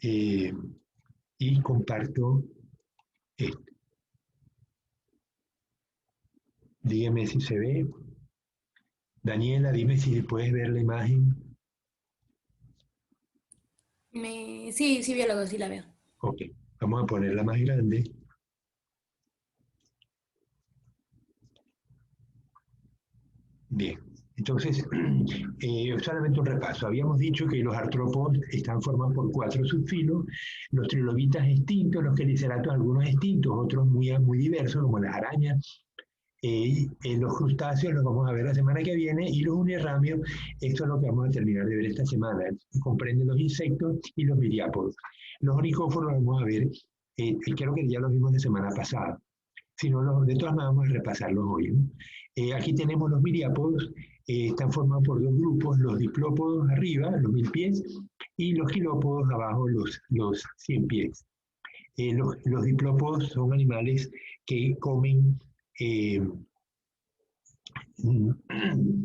eh, y comparto esto. Dígame si se ve. Daniela, dime si puedes ver la imagen. Sí, sí veo sí la veo. Ok, vamos a ponerla más grande. Bien, entonces, solamente un repaso. Habíamos dicho que los artrópodos están formados por 4 subfilos, los trilobitas extintos, los queliceratos algunos extintos, otros muy diversos, como las arañas. Los crustáceos los vamos a ver la semana que viene y los unirramios, esto es lo que vamos a terminar de ver esta semana. Comprenden los insectos y los miriápodos. Los onicóforos los vamos a ver, creo que ya los vimos la semana pasada. Si no, de todas maneras vamos a repasarlos hoy, ¿no? Aquí tenemos los miriápodos, están formados por 2 grupos, los diplópodos arriba, los 1000 pies, y los quilópodos abajo, los 100 pies. Los diplópodos son animales que comen eh,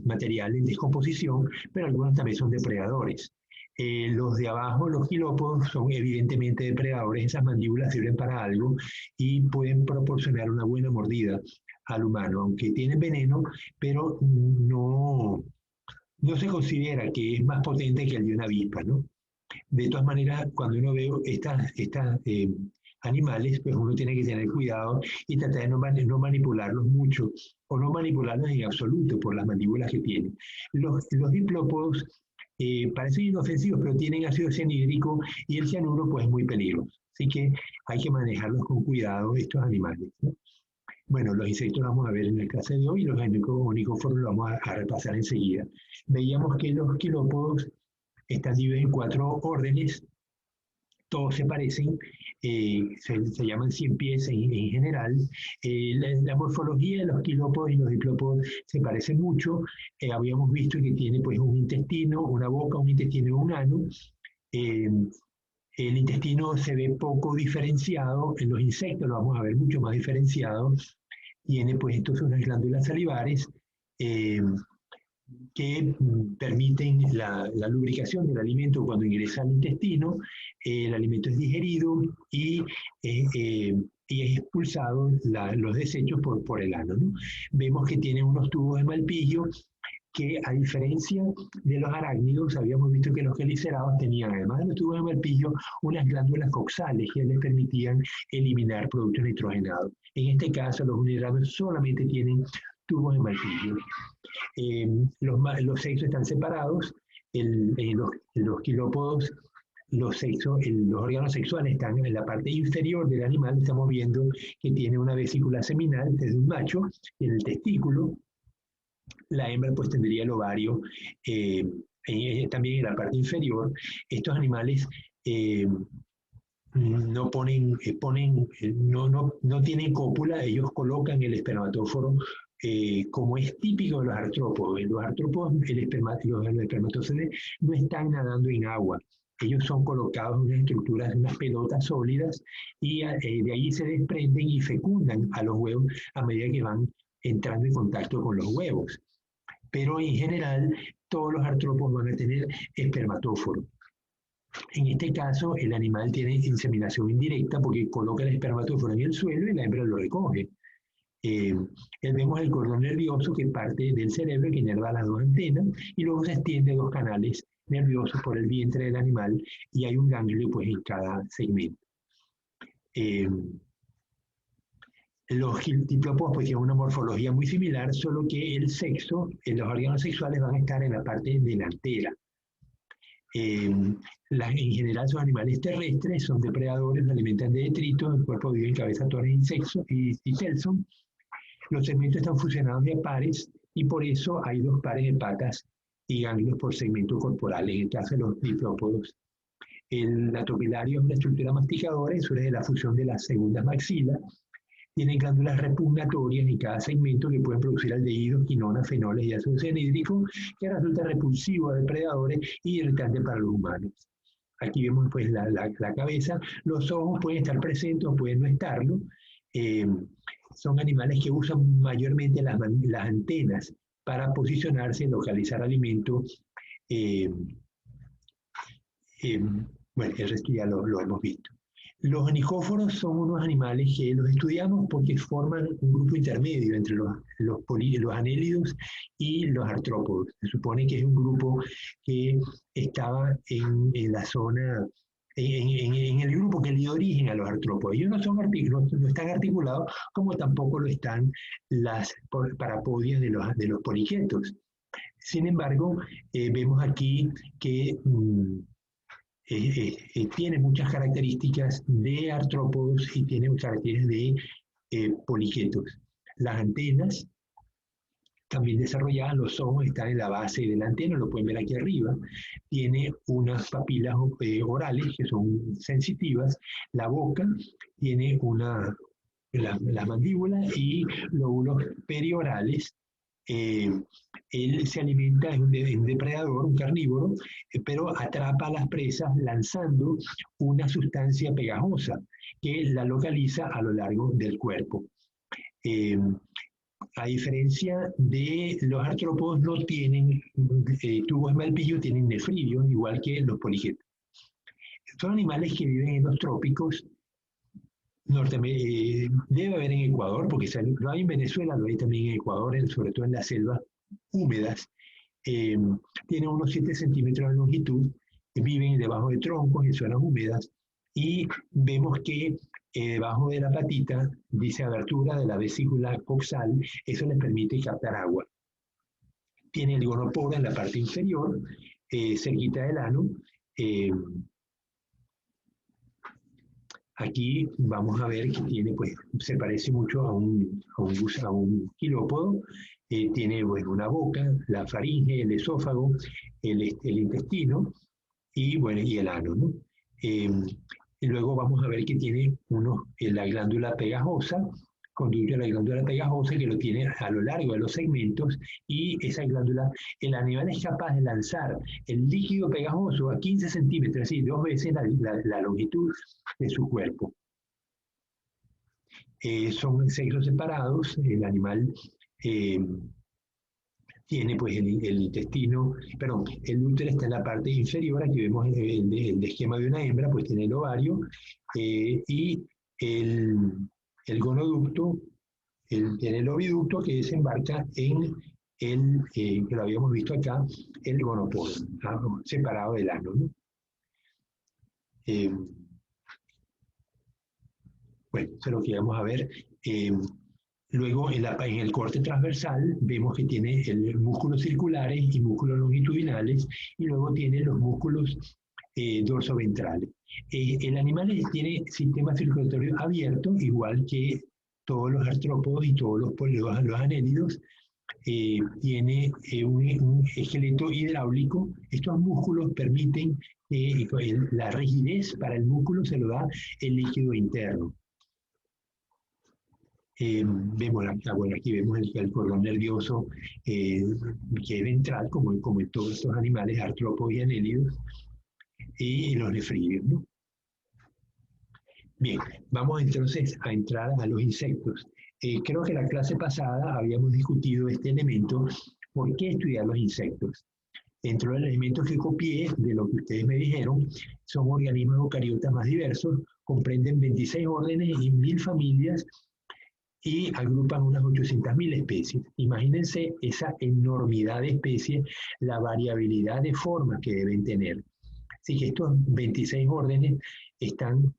material en descomposición, pero algunos también son depredadores. Los de abajo, los quilópodos, son evidentemente depredadores, esas mandíbulas sirven para algo y pueden proporcionar una buena mordida al humano, aunque tienen veneno, pero no se considera que es más potente que el de una avispa, ¿no? De todas maneras, cuando uno ve estas animales, pues uno tiene que tener cuidado y tratar de no manipularlos mucho o no manipularlos en absoluto por las mandíbulas que tienen. Los diplópodos parecen inofensivos, pero tienen ácido cianhídrico y el cianuro pues es muy peligroso. Así que hay que manejarlos con cuidado estos animales, ¿no? Bueno, los insectos los vamos a ver en el caso de hoy y los onicóforos los vamos a repasar enseguida. Veíamos que los quilópodos están divididos en 4 órdenes, todos se parecen, se llaman 100 pies en general. La morfología de los quilópodos y los diplópodos se parecen mucho. Habíamos visto que tiene pues un intestino, una boca, un intestino y un ano. Eh, el intestino se ve poco diferenciado, en los insectos lo vamos a ver mucho más diferenciado. Tiene pues entonces unas glándulas salivares, eh, que permiten la lubricación del alimento cuando ingresa al intestino. El alimento es digerido y es expulsado los desechos por el ano, ¿no? Vemos que tiene unos tubos de Malpighi que, a diferencia de los arácnidos, habíamos visto que los quelicerados tenían, además de los tubos de Malpighi, unas glándulas coxales que les permitían eliminar productos nitrogenados. En este caso, los unirramios solamente tienen tubos de Malpighi. Los sexos están separados, los quilópodos, los órganos sexuales están en la parte inferior del animal. Estamos viendo que tiene una vesícula seminal desde un macho en el testículo. La hembra pues tendría el ovario también en la parte inferior. Estos animales no tienen cópula, ellos colocan el espermatóforo como es típico de los artrópodos. En los artrópodos los espermatozoides no están nadando en agua. Ellos son colocados en unas estructuras, en unas pelotas sólidas, y de ahí se desprenden y fecundan a los huevos a medida que van entrando en contacto con los huevos. Pero en general, todos los artrópodos van a tener espermatóforo. En este caso, el animal tiene inseminación indirecta porque coloca el espermatóforo en el suelo y la hembra lo recoge. Vemos el cordón nervioso que parte del cerebro, que inerva las 2 antenas, y luego se extiende 2 canales nerviosos por el vientre del animal, y hay un ganglio pues en cada segmento. Los diplópodos pues tienen una morfología muy similar, solo que el sexo, los órganos sexuales van a estar en la parte delantera. En general son animales terrestres, son depredadores, se alimentan de detritos, el cuerpo vive en cabeza, tórax y celso. Los segmentos están fusionados de pares y por eso hay 2 pares de patas y ganglios por segmento corporal, en el caso de los diplópodos. El atopilario es una estructura masticadora y surge de la fusión de las segundas maxilas. Tienen glándulas repugnatorias en cada segmento que pueden producir aldehídos, quinonas, fenoles y ácido cianhídrico, que resulta repulsivo a depredadores y irritante para los humanos. Aquí vemos pues la cabeza. Los ojos pueden estar presentes o pueden no estarlo. Son animales que usan mayormente las antenas para posicionarse, localizar alimentos. Bueno, el resto ya lo hemos visto. Los anicóforos son unos animales que los estudiamos porque forman un grupo intermedio entre los anélidos y los artrópodos. Se supone que es un grupo que estaba en la zona, en el grupo que le dio origen a los artrópodos. Ellos no están articulados como tampoco lo están las parapodias de los poliquetos. Sin embargo, vemos aquí que tiene muchas características de artrópodos y tiene características de poliquetos. Las antenas, también desarrolladas, los ojos están en la base de la antena, lo pueden ver aquí arriba. Tiene unas papilas orales que son sensitivas. La boca tiene la mandíbula y lóbulos periorales. Él se alimenta, es un depredador, un carnívoro, pero atrapa a las presas lanzando una sustancia pegajosa que la localiza a lo largo del cuerpo. A diferencia de los artrópodos, no tienen tubos de Malpighi, tienen nefridios, igual que los poliquetos. Son animales que viven en los trópicos. Debe haber en Ecuador, porque lo hay en Venezuela, lo hay también en Ecuador, sobre todo en las selvas húmedas. Tienen unos 7 centímetros de longitud, viven debajo de troncos en zonas húmedas, y vemos que debajo de la patita dice abertura de la vesícula coxal, eso les permite captar agua. Tiene el gonoporo en la parte inferior, cerquita del ano. Aquí vamos a ver que tiene, pues, se parece mucho a un quilópodo. Tiene, bueno, una boca, la faringe, el esófago, el intestino y, bueno, y el ano, ¿no? Y luego vamos a ver que tiene la glándula pegajosa, conducto de la glándula pegajosa que lo tiene a lo largo de los segmentos, y esa glándula, el animal es capaz de lanzar el líquido pegajoso a 15 centímetros, es decir, 2 veces la longitud de su cuerpo. Son sexos separados, el animal tiene pues el intestino, perdón, el útero está en la parte inferior, aquí vemos el esquema de una hembra, pues tiene el ovario, y el gonoducto, tiene el oviducto que desembarca en que lo habíamos visto acá, el gonoporo, separado del ano, ¿no? Bueno, eso es lo que vamos a ver. Luego, en el corte transversal, vemos que tiene músculos circulares y músculos longitudinales, y luego tiene los músculos dorsoventrales. El animal tiene sistema circulatorio abierto, igual que todos los artrópodos y todos los anélidos. Tiene un esqueleto hidráulico. Estos músculos permiten la rigidez para el músculo, se lo da el líquido interno. Vemos acá, bueno, aquí vemos el cordón nervioso que es ventral, como en todos estos animales, artrópodos y anélidos, y los nefridios, ¿no? Bien, vamos entonces a entrar a los insectos. Creo que la clase pasada habíamos discutido este elemento, ¿por qué estudiar los insectos? Dentro de los elementos que copié de lo que ustedes me dijeron, son organismos eucariotas más diversos, comprenden 26 órdenes y 1000 familias, y agrupan unas 800.000 especies. Imagínense esa enormidad de especies, la variabilidad de formas que deben tener. Así que estos 26 órdenes están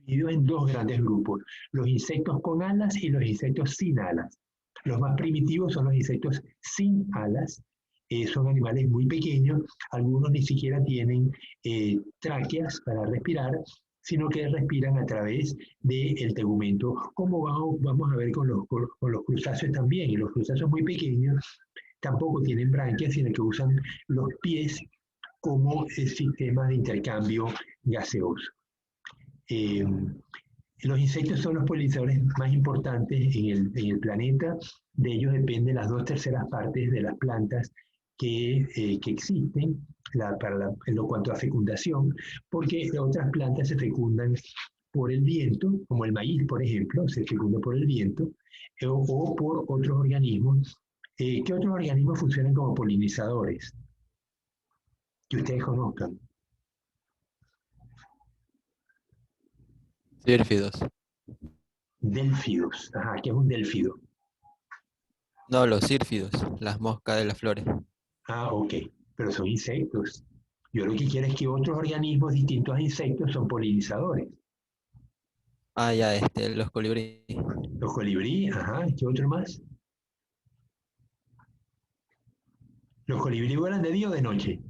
divididos en 2 grandes grupos, los insectos con alas y los insectos sin alas. Los más primitivos son los insectos sin alas, son animales muy pequeños, algunos ni siquiera tienen tráqueas para respirar, sino que respiran a través del tegumento, como vamos a ver con los crustáceos también. Y los crustáceos muy pequeños tampoco tienen branquias, sino que usan los pies como sistemas de intercambio gaseoso. Los insectos son los polinizadores más importantes en el planeta. De ellos dependen las 2/3 partes de las plantas que existen en lo cuanto a fecundación, porque otras plantas se fecundan por el viento, como el maíz, por ejemplo, se fecunda por el viento, o por otros organismos. ¿Qué otros organismos funcionan como polinizadores? Que ustedes conozcan. Sírfidos. Délfidos. Ajá, ¿qué es un délfido? No, los sírfidos, las moscas de las flores. Ah, ok, pero son insectos. Yo lo que quiero es que otros organismos distintos a insectos son polinizadores. Ah, ya, los colibríes. Los colibríes, ajá, ¿qué otro más? Los colibríes vuelan de día o de noche.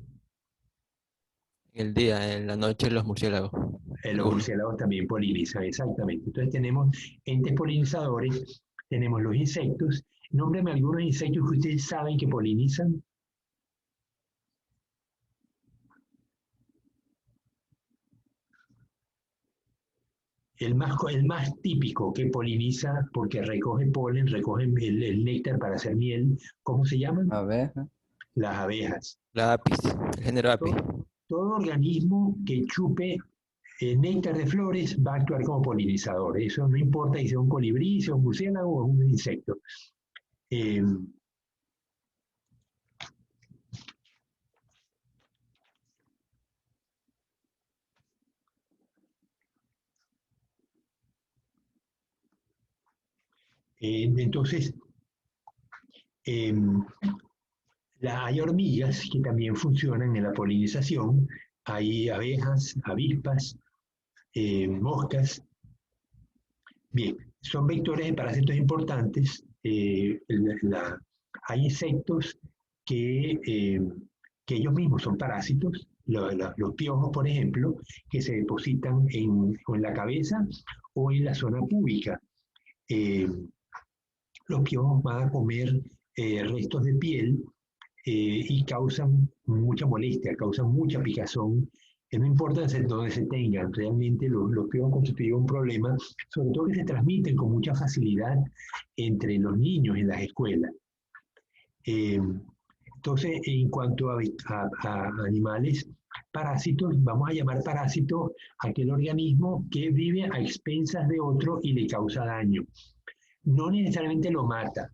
En el día, en la noche los murciélagos. Los Algunos. murciélagos también polinizan, exactamente. Entonces tenemos entes polinizadores, tenemos los insectos. Nómbreme algunos insectos que ustedes saben que polinizan. El más típico que poliniza porque recoge polen, recoge el néctar para hacer miel, ¿cómo se llaman? Abeja. Las abejas. La apis, el género apis. Todo organismo que chupe néctar de flores va a actuar como polinizador. Eso no importa si sea un colibrí, sea un murciélago o un insecto. Eh, entonces, eh, hay hormigas que también funcionan en la polinización. Hay abejas, avispas, moscas. Bien, son vectores de parásitos importantes. Hay insectos que ellos mismos son parásitos. Los piojos, por ejemplo, que se depositan o en la cabeza o en la zona púbica. Eh, los piojos van a comer restos de piel y causan mucha molestia, causan mucha picazón. No importa dónde se tengan, realmente los piojos constituyen un problema, sobre todo que se transmiten con mucha facilidad entre los niños en las escuelas. Eh, entonces, en cuanto a animales parásitos, vamos a llamar parásito aquel organismo que vive a expensas de otro y le causa daño. No necesariamente lo mata.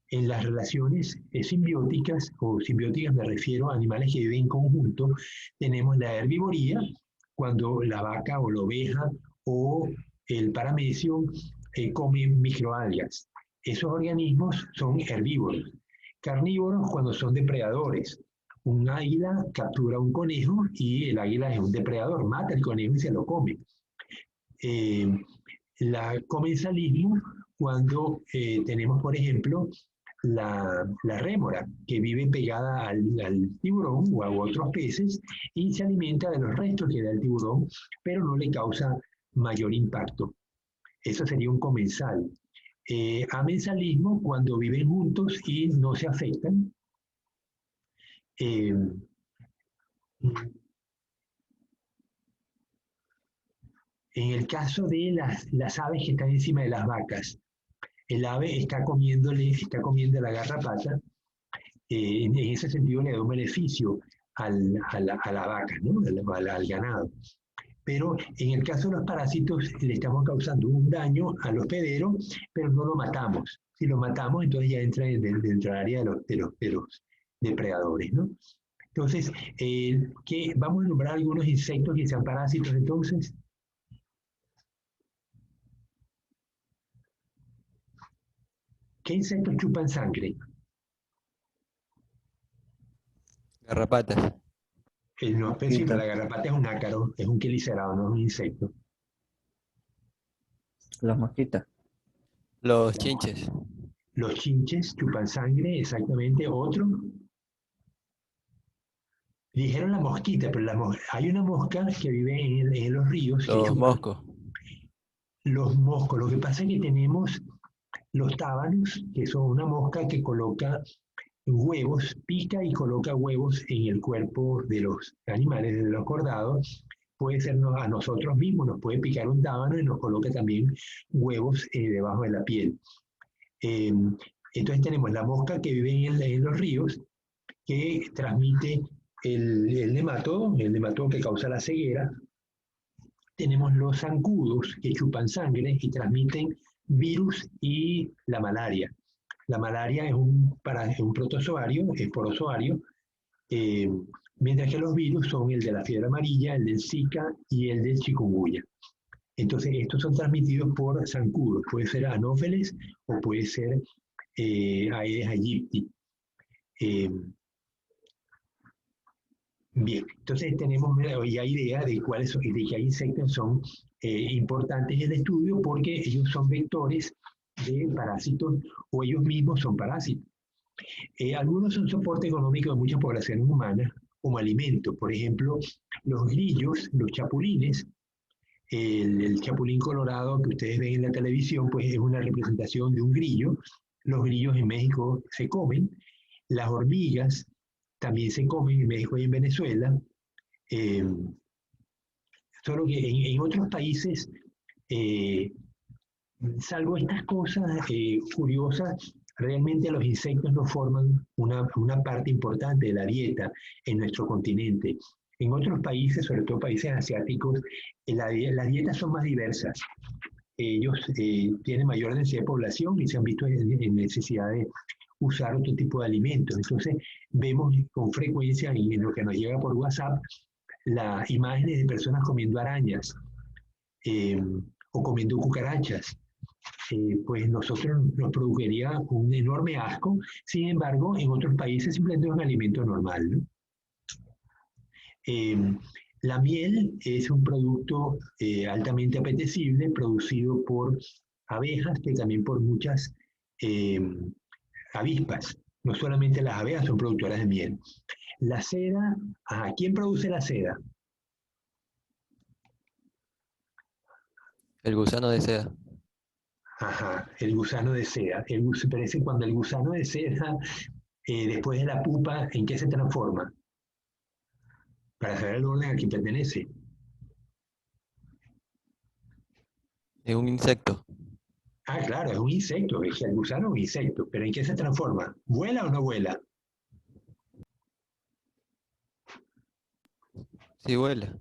En las relaciones simbióticas, o simbióticas me refiero a animales que viven en conjunto, tenemos la herbivoría, cuando la vaca o la oveja o el paramecio comen microalgas. Esos organismos son herbívoros. Carnívoros cuando son depredadores. Un águila captura un conejo y el águila es un depredador, mata el conejo y se lo come. La comensalismo cuando tenemos, por ejemplo, la rémora, que vive pegada al tiburón o a otros peces y se alimenta de los restos que da el tiburón, pero no le causa mayor impacto. Eso sería un comensal. Amensalismo, cuando viven juntos y no se afectan. Eh, en el caso de las aves que están encima de las vacas, el ave está comiendo la garrapata, en ese sentido le da un beneficio a la vaca, ¿no? al ganado. Pero en el caso de los parásitos le estamos causando un daño al hospedero, pero no lo matamos. Si lo matamos, entonces ya entra dentro del área de los depredadores, ¿no? Entonces, vamos a nombrar algunos insectos que sean parásitos entonces. ¿Qué insectos chupan sangre? Garrapatas. No, pues sí, pero la garrapata es un ácaro, es un quelicerado, no es un insecto. Las mosquitas. Los chinches. Los chinches chupan sangre, exactamente. Otro. Dijeron la mosquita, pero hay una mosca que vive en los ríos que Los chupa moscos. los moscos. Lo que pasa es que tenemos los tábanos, que son una mosca que coloca huevos, pica y coloca huevos en el cuerpo de los animales, de los cordados. Puede ser a nosotros mismos, nos puede picar un tábano y nos coloca también huevos debajo de la piel. Entonces tenemos la mosca que vive en los ríos, que transmite el nematodo que causa la ceguera. Tenemos los zancudos que chupan sangre y transmiten virus y la malaria. La malaria es un protozoario, es porozoario, eh, mientras que los virus son el de la fiebre amarilla, el del Zika y el del chikungunya. Entonces, estos son transmitidos por zancudos, puede ser Anopheles o puede ser Aedes aegypti. Bien, entonces tenemos ya idea de cuáles son, de qué insectos son importantes en el estudio porque ellos son vectores de parásitos o ellos mismos son parásitos. Algunos son soporte económico de muchas poblaciones humanas como alimento. Por ejemplo, los grillos, los chapulines, el chapulín colorado que ustedes ven en la televisión, pues es una representación de un grillo. Los grillos en México se comen. Las hormigas también se comen en México y en Venezuela. Solo que en otros países, salvo estas cosas curiosas, realmente los insectos no forman una parte importante de la dieta en nuestro continente. En otros países, sobre todo países asiáticos, las dietas son más diversas. Ellos tienen mayor densidad de población y se han visto en necesidad de usar otro tipo de alimentos. Entonces, vemos con frecuencia en lo que nos llega por WhatsApp las imágenes de personas comiendo arañas o comiendo cucarachas. Pues nosotros nos produciría un enorme asco. Sin embargo, en otros países simplemente es un alimento normal, ¿no? La miel es un producto altamente apetecible, producido por abejas, pero también por muchas avispas. No solamente las abejas son productoras de miel. La seda, ¿quién produce la seda? El gusano de seda. Ajá, el gusano de seda. Parece cuando el gusano de seda, después de la pupa, ¿en qué se transforma? Para saber el orden a quien pertenece. Es un insecto. Claro, es un insecto, es el gusano es un insecto, pero ¿en qué se transforma? ¿Vuela o no vuela? Sí, vuela.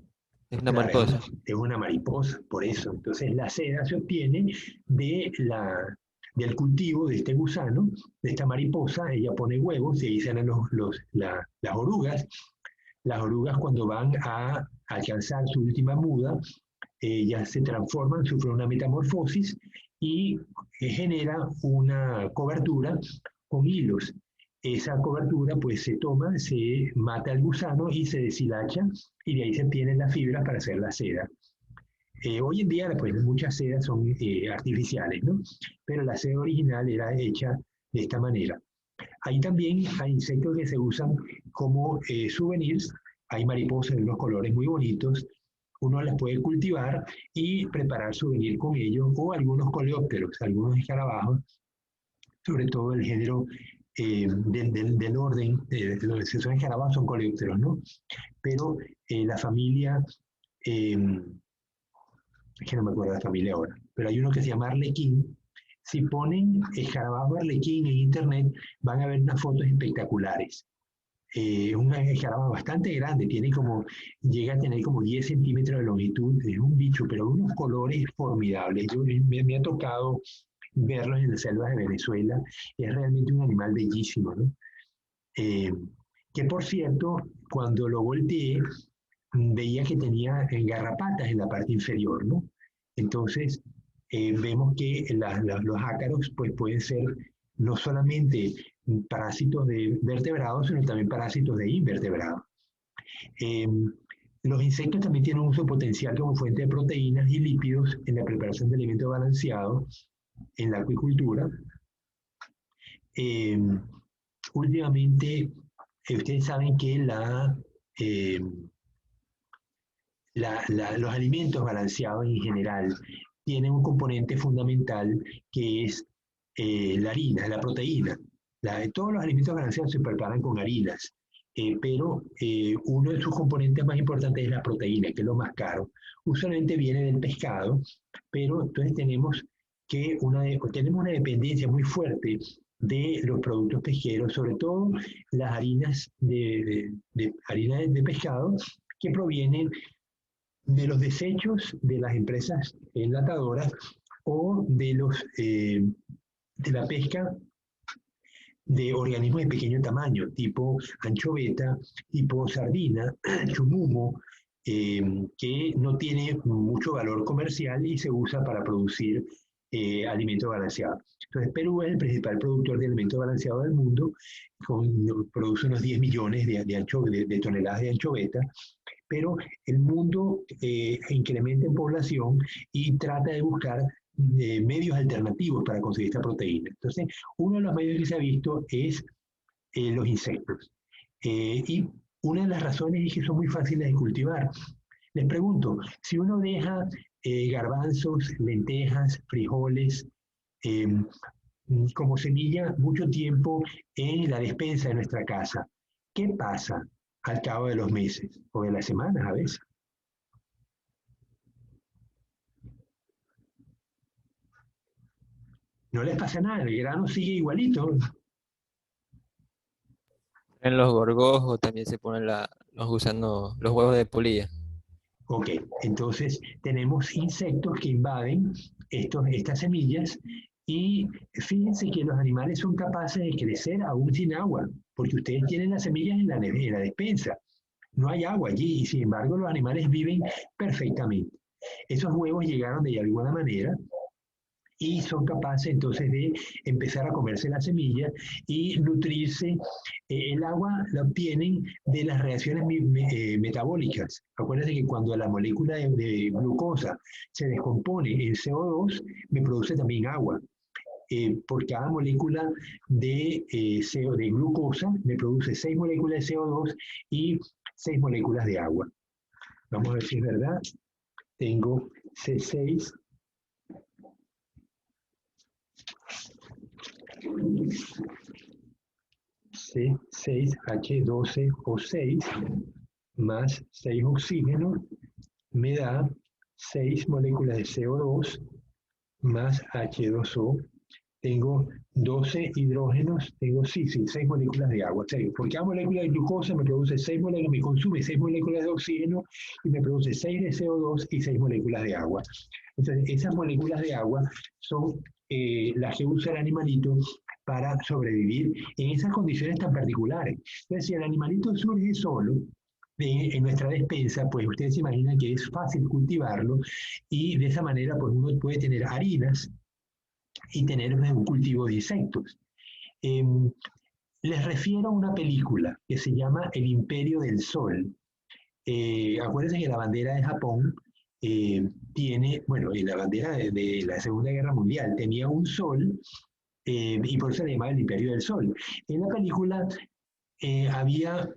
Es una Claro, mariposa. es una mariposa, por eso. Entonces la seda se obtiene del cultivo de este gusano, de esta mariposa, ella pone huevos y ahí salen las orugas. Las orugas cuando van a alcanzar su última muda, ellas se transforman, sufren una metamorfosis y genera una cobertura con hilos. Esa cobertura pues se toma, se mata al gusano y se deshilacha y de ahí se obtienen las fibras para hacer la seda. Hoy en día pues muchas sedas son artificiales, ¿no? Pero la seda original era hecha de esta manera. Ahí también hay insectos que se usan como souvenirs. Hay mariposas de unos colores muy bonitos. Uno las puede cultivar y preparar souvenir con ellos, o algunos coleópteros, algunos escarabajos, sobre todo el género del orden, los que son escarabajos son coleópteros, ¿no? Pero la familia, es que no me acuerdo de la familia ahora, pero hay uno que se llama arlequín. Si ponen escarabajo arlequín en internet, van a ver unas fotos espectaculares. Un escarabajo bastante grande, llega a tener como 10 centímetros de longitud, es un bicho, pero unos colores formidables. Me ha tocado verlos en las selvas de Venezuela, es realmente un animal bellísimo, ¿no? Que por cierto, cuando lo volteé, veía que tenía garrapatas en la parte inferior, ¿no? Entonces, vemos que los ácaros pues, pueden ser no solamente parásitos de vertebrados, sino también parásitos de invertebrados. Los insectos también tienen un uso potencial como fuente de proteínas y lípidos en la preparación de alimentos balanceados, en la acuicultura. Últimamente, ustedes saben que los alimentos balanceados en general tienen un componente fundamental que es la harina, la proteína. Todos los alimentos balanceados se preparan con harinas, pero uno de sus componentes más importantes es la proteína, que es lo más caro. Usualmente viene del pescado, pero entonces tenemos una dependencia muy fuerte de los productos pesqueros, sobre todo las harinas harina de pescado que provienen de los desechos de las empresas enlatadoras o de la pesca de organismos de pequeño tamaño, tipo anchoveta, tipo sardina, chumumo, que no tiene mucho valor comercial y se usa para producir alimento balanceado. Entonces, Perú es el principal productor de alimento balanceado del mundo, produce unos 10 millones de toneladas de anchoveta, pero el mundo incrementa en población y trata de buscar medios alternativos para conseguir esta proteína. Entonces, uno de los medios que se ha visto es los insectos. Y una de las razones es que son muy fáciles de cultivar. Les pregunto, si uno deja garbanzos, lentejas, frijoles, eh, como semilla mucho tiempo en la despensa de nuestra casa, ¿qué pasa al cabo de los meses o de las semanas a veces? No les pasa nada, el grano sigue igualito. En los gorgojos también se ponen los gusanos, los huevos de polilla. Ok, entonces tenemos insectos que invaden estas semillas y fíjense que los animales son capaces de crecer aún sin agua, porque ustedes tienen las semillas en la despensa. No hay agua allí y sin embargo los animales viven perfectamente. Esos huevos llegaron de alguna manera y son capaces entonces de empezar a comerse la semilla y nutrirse. El agua la obtienen de las reacciones metabólicas. Acuérdense que cuando la molécula de glucosa se descompone en CO2, me produce también agua. Por cada molécula de glucosa me produce 6 moléculas de CO2 y 6 moléculas de agua. Vamos a ver si es verdad. Tengo C6. C6H12O6 más 6 oxígenos me da 6 moléculas de CO2 más H2O. Tengo 12 hidrógenos, tengo 6 moléculas de agua. Por cada molécula de glucosa me produce 6 moléculas, me consume 6 moléculas de oxígeno y me produce 6 de CO2 y 6 moléculas de agua. Entonces, esas moléculas de agua son las que usa el animalito para sobrevivir en esas condiciones tan particulares. Entonces, si el animalito surge solo en nuestra despensa, pues ustedes se imaginan que es fácil cultivarlo y de esa manera pues uno puede tener harinas y tener un cultivo de insectos. Les refiero a una película que se llama El Imperio del Sol. Acuérdense que la bandera de Japón tiene, bueno, la bandera de la Segunda Guerra Mundial tenía un sol y por eso se llama El Imperio del Sol. En la película había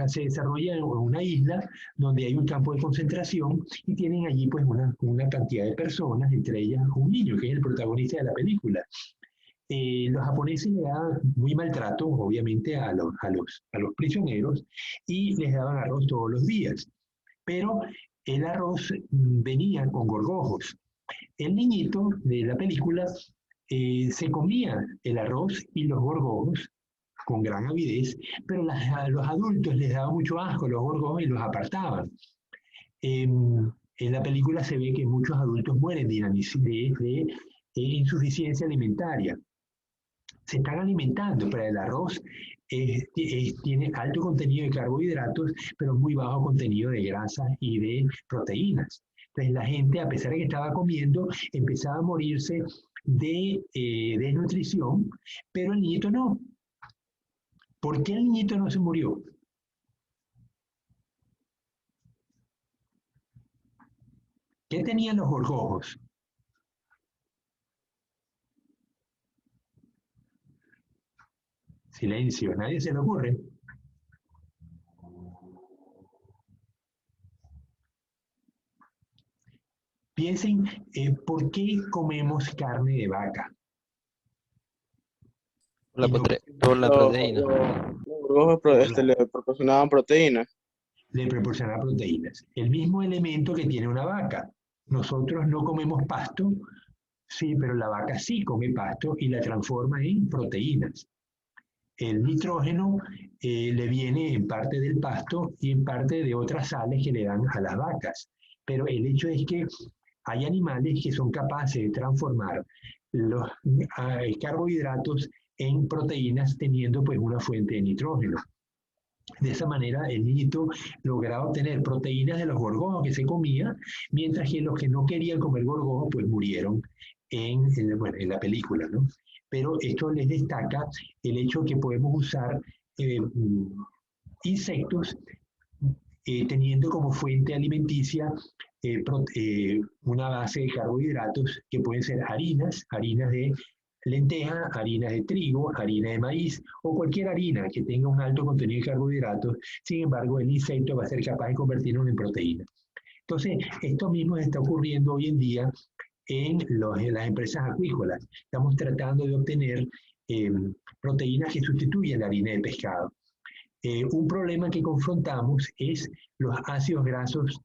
se desarrolla en una isla donde hay un campo de concentración y tienen allí pues una cantidad de personas, entre ellas un niño que es el protagonista de la película. Los japoneses le daban muy maltrato, obviamente, a los prisioneros y les daban arroz todos los días. Pero el arroz venía con gorgojos. El niñito de la película se comía el arroz y los gorgojos con gran avidez, pero a los adultos les daba mucho asco los gorgojos y los apartaban. En la película se ve que muchos adultos mueren de insuficiencia alimentaria. Se están alimentando, pero el arroz tiene alto contenido de carbohidratos, pero muy bajo contenido de grasas y de proteínas. Entonces la gente, a pesar de que estaba comiendo, empezaba a morirse de desnutrición, pero el niñito no. ¿Por qué el niñito no se murió? ¿Qué tenían los gorgojos? Silencio, nadie se le ocurre. Piensen, ¿por qué comemos carne de vaca? Por la, Y no por la proteína. Los gorgojos por le proporcionaban proteínas. le proporciona proteínas. El mismo elemento que tiene una vaca. Nosotros no comemos pasto, sí, pero la vaca sí come pasto y la transforma en proteínas. El nitrógeno le viene en parte del pasto y en parte de otras sales que le dan a las vacas. Pero el hecho es que hay animales que son capaces de transformar los carbohidratos en proteínas teniendo pues una fuente de nitrógeno. De esa manera, el niñito lograba obtener proteínas de los gorgojos que se comía, mientras que los que no querían comer gorgojos, pues murieron bueno, en la película, ¿no? Pero esto les destaca el hecho que podemos usar insectos teniendo como fuente alimenticia una base de carbohidratos que pueden ser harinas de lenteja, harina de trigo, harina de maíz o cualquier harina que tenga un alto contenido de carbohidratos. Sin embargo, el insecto va a ser capaz de convertirlo en proteína. Entonces, esto mismo está ocurriendo hoy en día en las empresas acuícolas. Estamos tratando de obtener proteínas que sustituyan la harina de pescado. Un problema que confrontamos es los ácidos grasos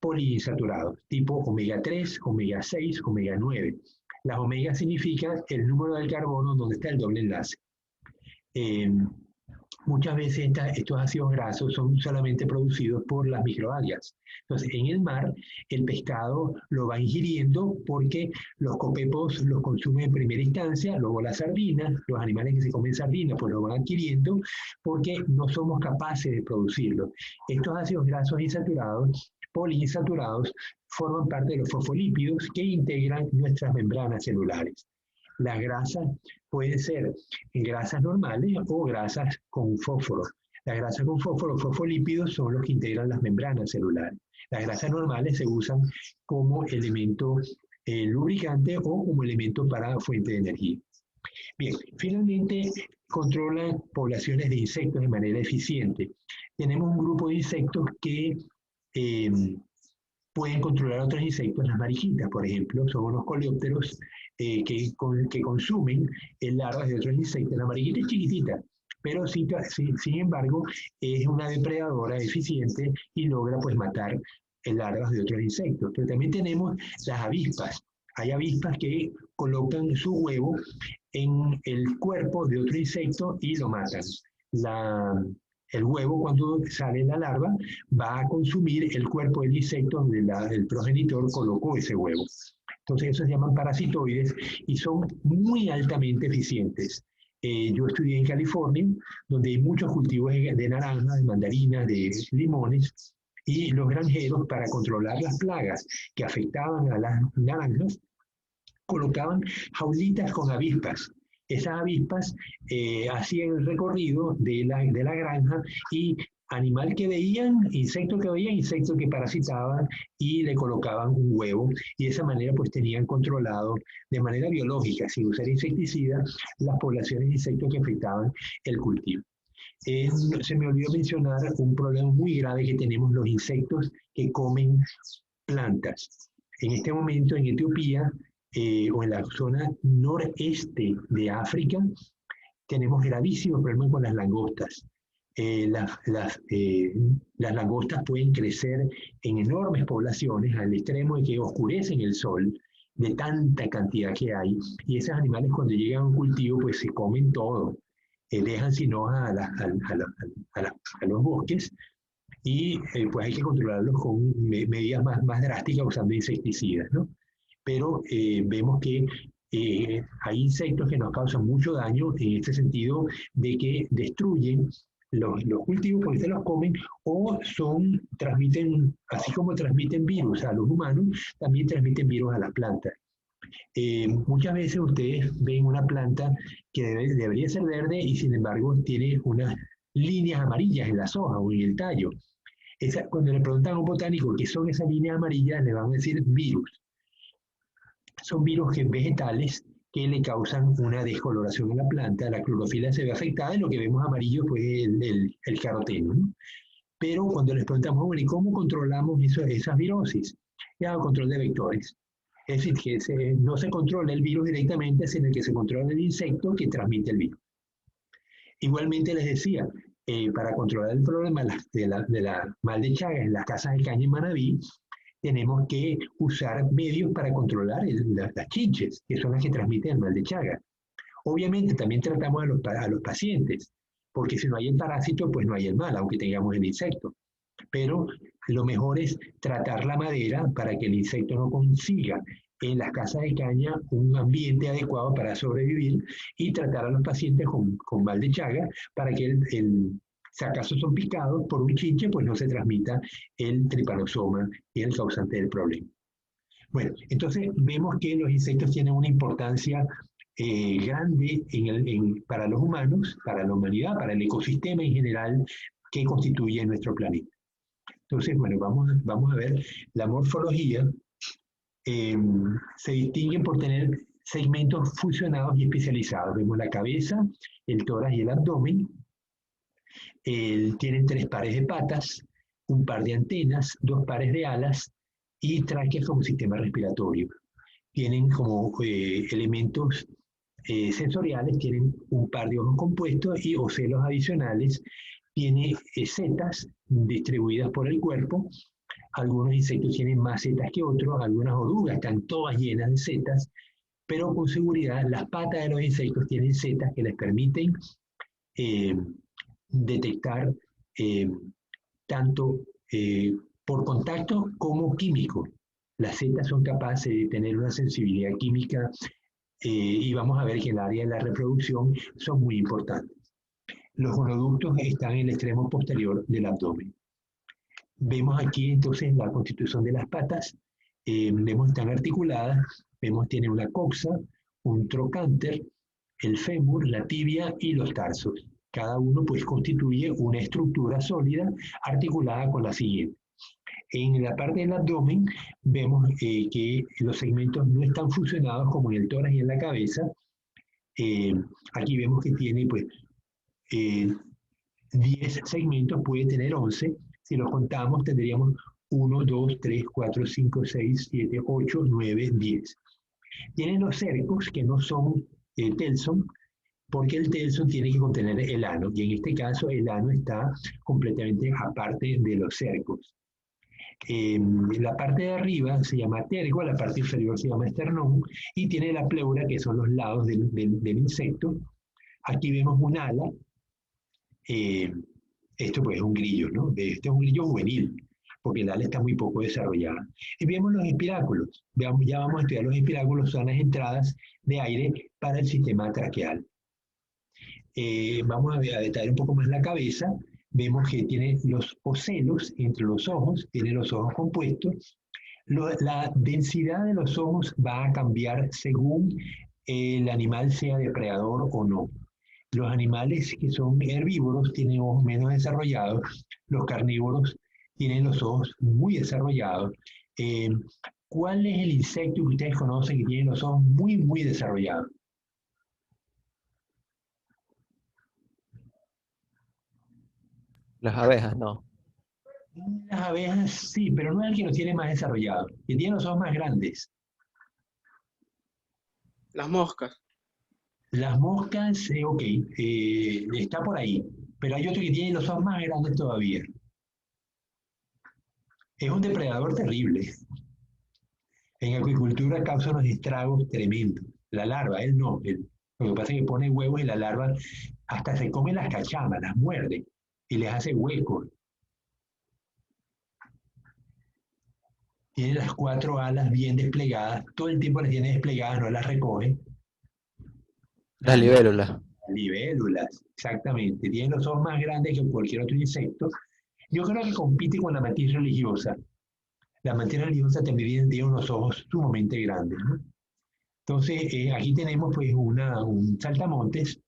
poliinsaturados, tipo omega 3, omega 6, omega 9. Las omega significan el número del carbono donde está el doble enlace. Muchas veces estos ácidos grasos son solamente producidos por las microalgas. Entonces, en el mar, el pescado lo va ingiriendo porque los copepos los consumen en primera instancia, luego las sardinas, los animales que se comen sardinas, pues lo van adquiriendo porque no somos capaces de producirlo. Estos ácidos grasos insaturados, poliinsaturados, forman parte de los fosfolípidos que integran nuestras membranas celulares. Las grasas pueden ser grasas normales o grasas con fósforo. Las grasas con fósforo, fosfolípidos, son los que integran las membranas celulares. Las grasas normales se usan como elemento lubricante o como elemento para fuente de energía. Bien, finalmente controlan poblaciones de insectos de manera eficiente. Tenemos un grupo de insectos que pueden controlar otros insectos. Las mariquitas, por ejemplo, son unos coleópteros que consumen larvas de otros insectos. La mariquita es chiquitita, pero sin embargo es una depredadora eficiente y logra pues matar larvas de otros insectos. Pero también tenemos las avispas. Hay avispas que colocan su huevo en el cuerpo de otro insecto y lo matan. El huevo, cuando sale la larva, va a consumir el cuerpo del insecto donde el progenitor colocó ese huevo. Entonces, esos se llaman parasitoides y son muy altamente eficientes. Yo estudié en California, donde hay muchos cultivos de naranjas, de mandarinas, de limones, y los granjeros, para controlar las plagas que afectaban a las naranjas, colocaban jaulitas con avispas. Esas avispas hacían el recorrido de la granja y animal que veían, insecto que parasitaban y le colocaban un huevo y de esa manera pues tenían controlado de manera biológica, sin usar insecticida, las poblaciones de insectos que afectaban el cultivo. Se me olvidó mencionar un problema muy grave que tenemos los insectos que comen plantas. En este momento en Etiopía o en la zona noreste de África tenemos gravísimos problemas con las langostas. Las langostas pueden crecer en enormes poblaciones al extremo de que oscurecen el sol de tanta cantidad que hay, y esos animales cuando llegan a un cultivo pues se comen todo, dejan sin hoja a los bosques y pues hay que controlarlos con medidas más drásticas usando insecticidas, ¿no? Pero vemos que hay insectos que nos causan mucho daño en este sentido de que destruyen los cultivos porque se los comen o transmiten, así como transmiten virus a los humanos, también transmiten virus a las plantas. Muchas veces ustedes ven una planta que debería ser verde y sin embargo tiene unas líneas amarillas en las hojas o en el tallo. Cuando le preguntan a un botánico qué son esas líneas amarillas, le van a decir virus. Son virus vegetales que le causan una descoloración en la planta, la clorofila se ve afectada y lo que vemos amarillo pues el caroteno, ¿no? Pero cuando les preguntamos, bueno, ¿y cómo controlamos esas virosis? Ya, control de vectores. Es decir, que no se controla el virus directamente, sino que se controla el insecto que transmite el virus. Igualmente les decía, para controlar el problema de la mal de Chagas en las casas de caña en Manabí, tenemos que usar medios para controlar las chinches, que son las que transmiten el mal de Chagas. Obviamente también tratamos a los pacientes, porque si no hay el parásito, pues no hay el mal, aunque tengamos el insecto. Pero lo mejor es tratar la madera para que el insecto no consiga en las casas de caña un ambiente adecuado para sobrevivir y tratar a los pacientes con mal de Chagas para que Si acaso son picados por un chinche, pues no se transmita el tripanosoma, que es el causante del problema. Bueno, entonces vemos que los insectos tienen una importancia grande para los humanos, para la humanidad, para el ecosistema en general que constituye nuestro planeta. Entonces, bueno, vamos a ver la morfología. Se distinguen por tener segmentos fusionados y especializados. Vemos la cabeza, el tórax y el abdomen. Tienen 3 pares de patas, un par de antenas, 2 pares de alas y tráqueas como sistema respiratorio. Tienen como elementos sensoriales, tienen un par de ojos compuestos y ocelos adicionales. Tiene setas distribuidas por el cuerpo. Algunos insectos tienen más setas que otros, algunas orugas están todas llenas de setas, pero con seguridad las patas de los insectos tienen setas que les permiten detectar tanto por contacto como químico. Las setas son capaces de tener una sensibilidad química y vamos a ver que en el área de la reproducción son muy importantes. Los gonoductos están en el extremo posterior del abdomen. Vemos aquí entonces la constitución de las patas, vemos están articuladas, vemos tiene una coxa, un trocánter, el fémur, la tibia y los tarsos. Cada uno pues constituye una estructura sólida articulada con la siguiente. En la parte del abdomen vemos que los segmentos no están fusionados como en el tórax y en la cabeza. Aquí vemos que tiene pues 10 segmentos, puede tener 11. Si los contamos tendríamos 1, 2, 3, 4, 5, 6, 7, 8, 9, 10. Tienen los cercos que no son telson, porque el telson tiene que contener el ano, y en este caso el ano está completamente aparte de los cercos. La parte de arriba se llama tergo, la parte inferior se llama esternón, y tiene la pleura, que son los lados del insecto. Aquí vemos un ala. Esto pues es un grillo, ¿no? Este es un grillo juvenil, porque el ala está muy poco desarrollada. Y vemos los espiráculos. Ya vamos a estudiar los espiráculos, son las entradas de aire para el sistema traqueal. Vamos a detallar un poco más la cabeza. Vemos que tiene los ocelos entre los ojos, tiene los ojos compuestos. La densidad de los ojos va a cambiar según el animal sea depredador o no. Los animales que son herbívoros tienen ojos menos desarrollados, los carnívoros tienen los ojos muy desarrollados. ¿Cuál es el insecto que ustedes conocen que tiene los ojos muy, muy desarrollados? Las abejas, no. Las abejas sí, pero no es el que los tiene más desarrollados, que tiene los ojos más grandes. Las moscas. Las moscas, ok, está por ahí, pero hay otro que tiene los ojos más grandes todavía. Es un depredador terrible. En acuicultura causa unos estragos tremendos. La larva, él no. Lo que pasa es que pone huevos y la larva hasta se come las cachamas, las muerde y les hace huecos. Tiene las 4 alas bien desplegadas, todo el tiempo las tiene desplegadas, no las recoge. Las libélulas. Libélulas, exactamente. Tiene los ojos más grandes que cualquier otro insecto. Yo creo que compite con la mantis religiosa. La mantis religiosa también tiene unos ojos sumamente grandes, ¿no? Entonces, aquí tenemos pues un saltamontes.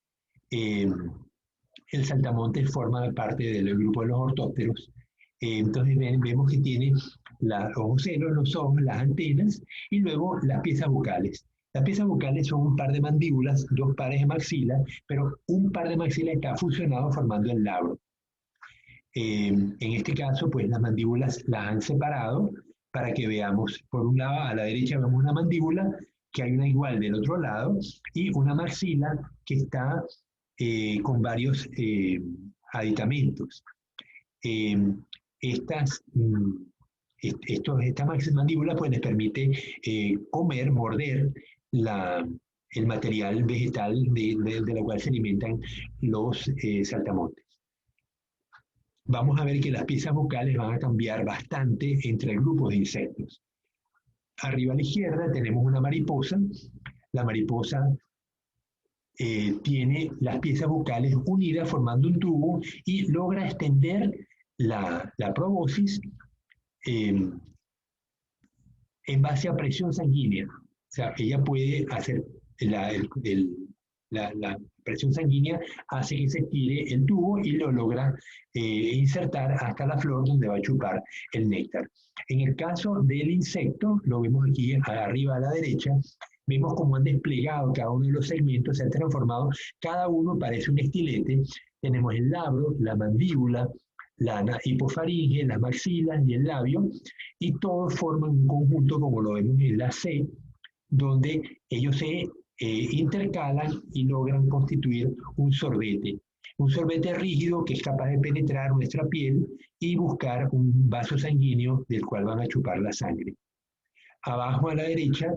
El saltamontes forma parte del grupo de los ortópteros. Entonces vemos que tiene los ocelos, los ojos, las antenas y luego las piezas bucales. Las piezas bucales son un par de mandíbulas, 2 pares de maxilas, pero un par de maxilas está fusionado formando el labro. En este caso, pues las mandíbulas las han separado para que veamos, por un lado, a la derecha vemos una mandíbula, que hay una igual del otro lado, y una maxila que está con varios aditamentos. Estas mandíbulas pues les permite comer, morder el material vegetal de la cual se alimentan los saltamontes. Vamos a ver que las piezas bucales van a cambiar bastante entre grupos de insectos. Arriba a la izquierda tenemos una mariposa. La mariposa tiene las piezas bucales unidas formando un tubo y logra extender la probóscis en base a presión sanguínea. O sea, ella puede hacer la presión sanguínea hace que se estire el tubo y lo logra insertar hasta la flor donde va a chupar el néctar. En el caso del insecto, lo vemos aquí arriba a la derecha, vemos cómo han desplegado cada uno de los segmentos, se han transformado, cada uno parece un estilete. Tenemos el labro, la mandíbula, la hipofaringe, las maxilas y el labio, y todos forman un conjunto, como lo vemos en la C, donde ellos se intercalan y logran constituir un sorbete rígido que es capaz de penetrar nuestra piel y buscar un vaso sanguíneo del cual van a chupar la sangre. Abajo a la derecha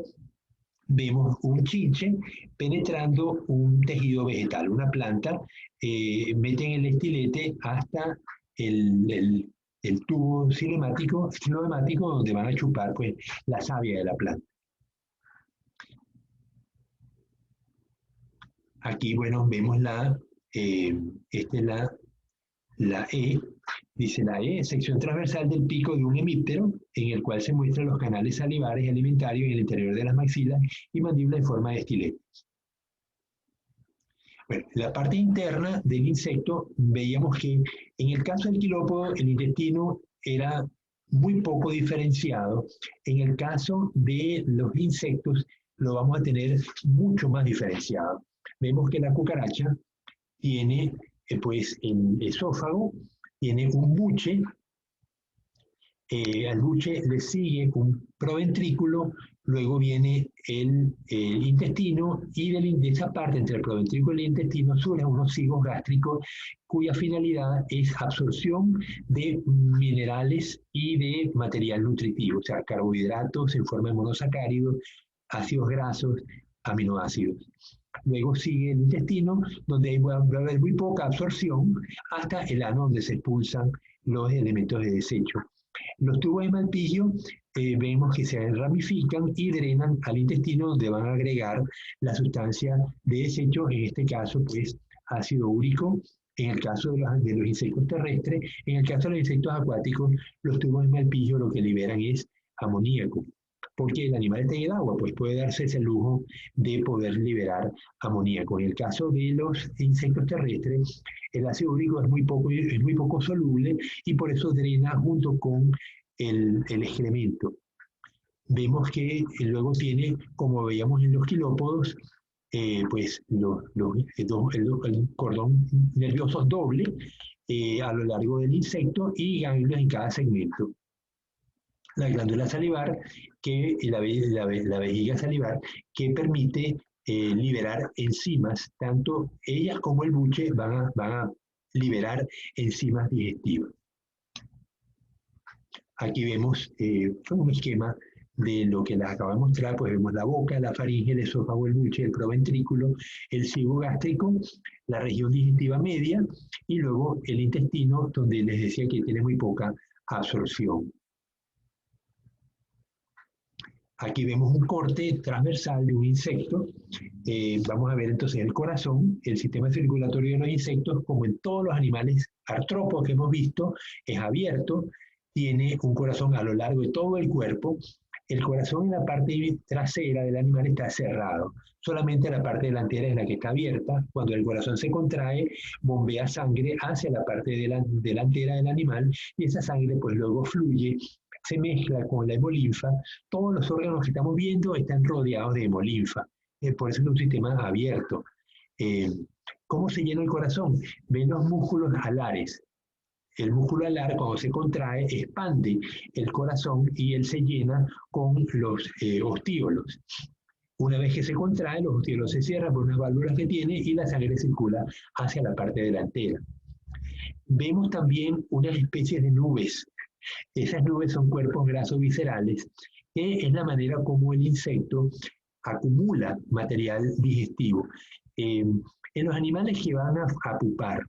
vemos un chinche penetrando un tejido vegetal, una planta, meten el estilete hasta el tubo cinemático donde van a chupar pues, la savia de la planta. Aquí, bueno, vemos la E, dice la E, sección transversal del pico de un hemíptero, en el cual se muestran los canales salivares y alimentarios en el interior de las maxilas y mandíbula en forma de estilete. Bueno, la parte interna del insecto, veíamos que en el caso del quilópodo, el intestino era muy poco diferenciado. En el caso de los insectos, lo vamos a tener mucho más diferenciado. Vemos que la cucaracha tiene pues el esófago, tiene un buche, al buche le sigue un proventrículo, luego viene el intestino y de esa parte entre el proventrículo y el intestino surgen unos cigos gástricos cuya finalidad es absorción de minerales y de material nutritivo, o sea, carbohidratos en forma de monosacáridos, ácidos grasos, aminoácidos. Luego sigue el intestino, donde va a haber muy poca absorción, hasta el ano, donde se expulsan los elementos de desecho. Los tubos de Malpighi vemos que se ramifican y drenan al intestino, donde van a agregar la sustancia de desecho, en este caso, pues, ácido úrico. En el caso de los insectos terrestres, en el caso de los insectos acuáticos, los tubos de Malpighi lo que liberan es amoníaco. Porque el animal está en el agua, pues puede darse ese lujo de poder liberar amoníaco. En el caso de los insectos terrestres, el ácido úrico es muy poco soluble y por eso drena junto con el excremento. Vemos que luego tiene, como veíamos en los quilópodos, pues el cordón nervioso doble a lo largo del insecto y ganglios en cada segmento. La glándula salivar, la vejiga salivar, que permite liberar enzimas, tanto ellas como el buche van a liberar enzimas digestivas. Aquí vemos un esquema de lo que les acabo de mostrar, pues vemos la boca, la faringe, el esófago, el buche, el proventrículo, el cibo gástrico, la región digestiva media y luego el intestino, donde les decía que tiene muy poca absorción. Aquí vemos un corte transversal de un insecto. Vamos a ver entonces el corazón. El sistema circulatorio de los insectos, como en todos los animales artrópodos que hemos visto, es abierto. Tiene un corazón a lo largo de todo el cuerpo. El corazón en la parte trasera del animal está cerrado. Solamente la parte delantera es la que está abierta. Cuando el corazón se contrae, bombea sangre hacia la parte delantera del animal y esa sangre pues luego fluye, se mezcla con la hemolinfa. Todos los órganos que estamos viendo están rodeados de hemolinfa. Por eso es un sistema abierto. ¿Cómo se llena el corazón? Ven los músculos alares. El músculo alar, cuando se contrae, expande el corazón y él se llena con los ostíolos. Una vez que se contrae, los ostíolos se cierran por unas válvulas que tiene y la sangre circula hacia la parte delantera. Vemos también unas especies de nubes. Esas nubes son cuerpos grasos viscerales, que es la manera como el insecto acumula material digestivo. En los animales que van a pupar,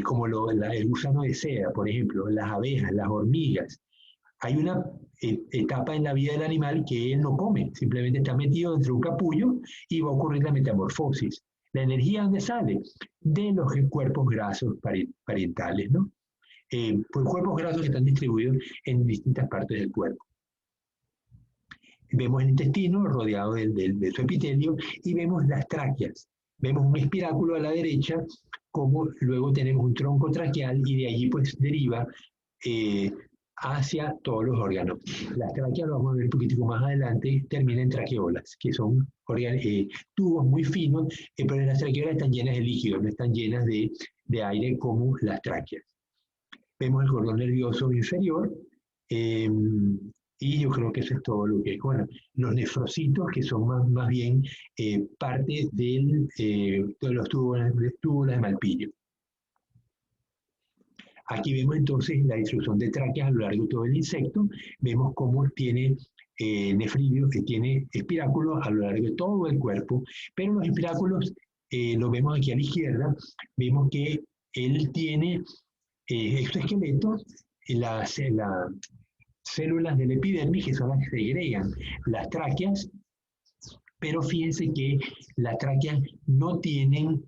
como el gusano de seda, por ejemplo, las abejas, las hormigas, hay una etapa en la vida del animal que él no come, simplemente está metido dentro de un capullo y va a ocurrir la metamorfosis. La energía, ¿dónde sale? De los cuerpos grasos parentales, ¿no? Pues cuerpos grasos que están distribuidos en distintas partes del cuerpo. Vemos el intestino rodeado de su epitelio y vemos las tráqueas. Vemos un espiráculo a la derecha, como luego tenemos un tronco traqueal y de allí pues deriva hacia todos los órganos. Las tráqueas, lo vamos a ver un poquitico más adelante, terminan en traqueolas, que son tubos muy finos, pero las traqueolas están llenas de líquidos, no están llenas de aire como las tráqueas. Vemos el cordón nervioso inferior, y yo creo que eso es todo lo que es. Bueno, los nefrocitos, que son más bien parte de los túbulos de Malpighi. Aquí vemos entonces la distribución de tráqueas a lo largo de todo el insecto. Vemos cómo tiene nefridio, que tiene espiráculos a lo largo de todo el cuerpo, pero los espiráculos, los vemos aquí a la izquierda, vemos que él tiene exoesqueletos, las células del epidermis, que son las que segregan las tráqueas, pero fíjense que las tráqueas no tienen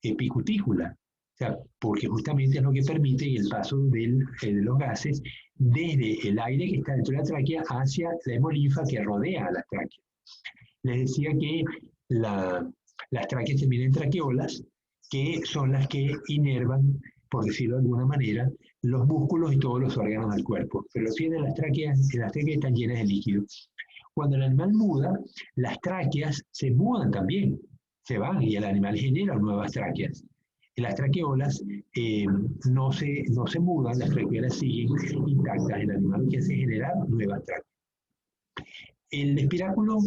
epicutícula, o sea, porque justamente es lo que permite el paso de los gases desde el aire que está dentro de la tráquea hacia la hemolinfa que rodea a las tráqueas. Les decía que las tráqueas terminan en traqueolas, que son las que inervan, por decirlo de alguna manera, los músculos y todos los órganos del cuerpo. Pero si las tráqueas están llenas de líquido. Cuando el animal muda, las tráqueas se mudan también, se van y el animal genera nuevas tráqueas. Las traqueolas no se mudan, las traqueolas siguen intactas. El animal lo que hace es generar nuevas tráqueas. El espiráculo,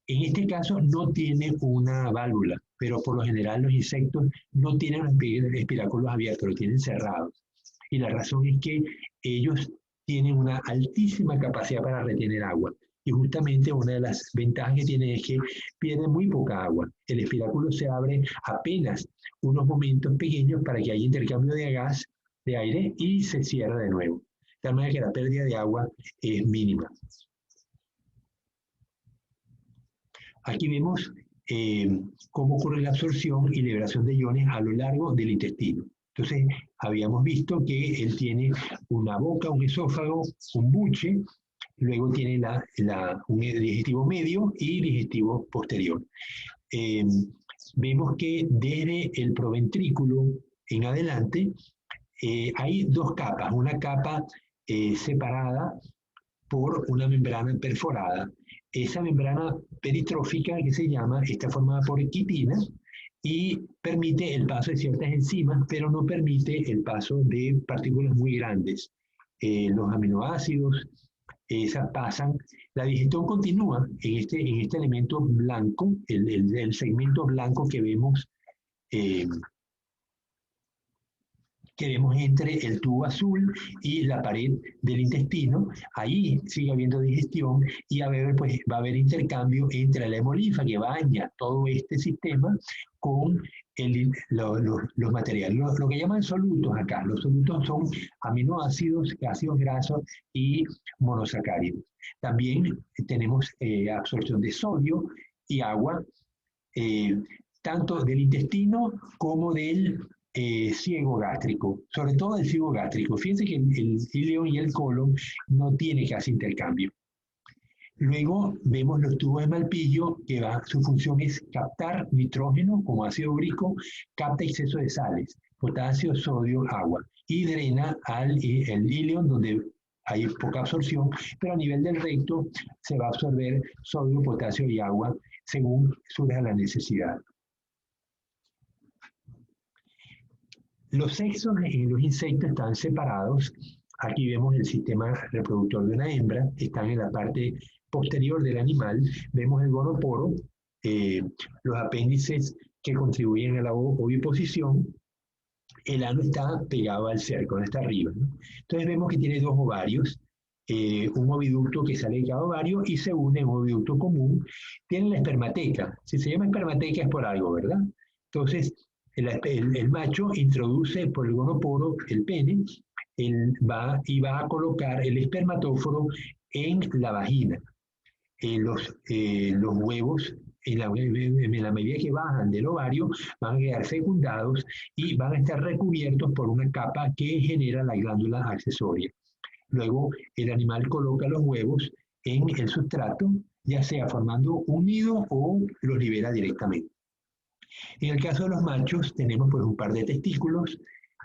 en este caso, no tiene una válvula, pero por lo general los insectos no tienen los espiráculos abiertos, los tienen cerrados. Y la razón es que ellos tienen una altísima capacidad para retener agua. Y justamente una de las ventajas que tienen es que pierden muy poca agua. El espiráculo se abre apenas unos momentos pequeños para que haya intercambio de gas, de aire, y se cierra de nuevo. De tal manera que la pérdida de agua es mínima. Aquí vemos cómo ocurre la absorción y liberación de iones a lo largo del intestino. Entonces, habíamos visto que él tiene una boca, un esófago, un buche, luego tiene un digestivo medio y digestivo posterior. Vemos que desde el proventrículo en adelante hay dos capas, una capa separada por una membrana perforada. Esa membrana peritrófica que se llama, está formada por quitina y permite el paso de ciertas enzimas, pero no permite el paso de partículas muy grandes. Los aminoácidos, esas pasan. La digestión continúa en este elemento blanco, el segmento blanco que vemos entre el tubo azul y la pared del intestino. Ahí sigue habiendo digestión y pues, va a haber intercambio entre la hemolinfa que baña todo este sistema con los materiales. Lo que llaman solutos acá. Los solutos son aminoácidos, ácidos grasos y monosacáridos. También tenemos absorción de sodio y agua, tanto del intestino como del ciego gástrico, sobre todo el ciego gástrico. Fíjense que el ileón y el colon no tiene casi intercambio. Luego vemos los tubos de Malpighi, que su función es captar nitrógeno como ácido úrico, capta exceso de sales, potasio, sodio, agua, y drena el ileón donde hay poca absorción, pero a nivel del recto se va a absorber sodio, potasio y agua según surja la necesidad. Los sexos en los insectos están separados. Aquí vemos el sistema reproductor de una hembra, están en la parte posterior del animal. Vemos el gonoporo, los apéndices que contribuyen a la oviposición. El ano está pegado al cerco, no está arriba, ¿no? Entonces vemos que tiene dos ovarios, un oviducto que sale de cada ovario y se une en un oviducto común. Tiene la espermateca. Si se llama espermateca es por algo, ¿verdad? Entonces, el macho introduce por el gonoporo el pene, va a colocar el espermatóforo en la vagina. Los huevos, en la medida que bajan del ovario, van a quedar fecundados y van a estar recubiertos por una capa que genera la glándula accesoria. Luego, el animal coloca los huevos en el sustrato, ya sea formando un nido o los libera directamente. En el caso de los machos, tenemos pues un par de testículos,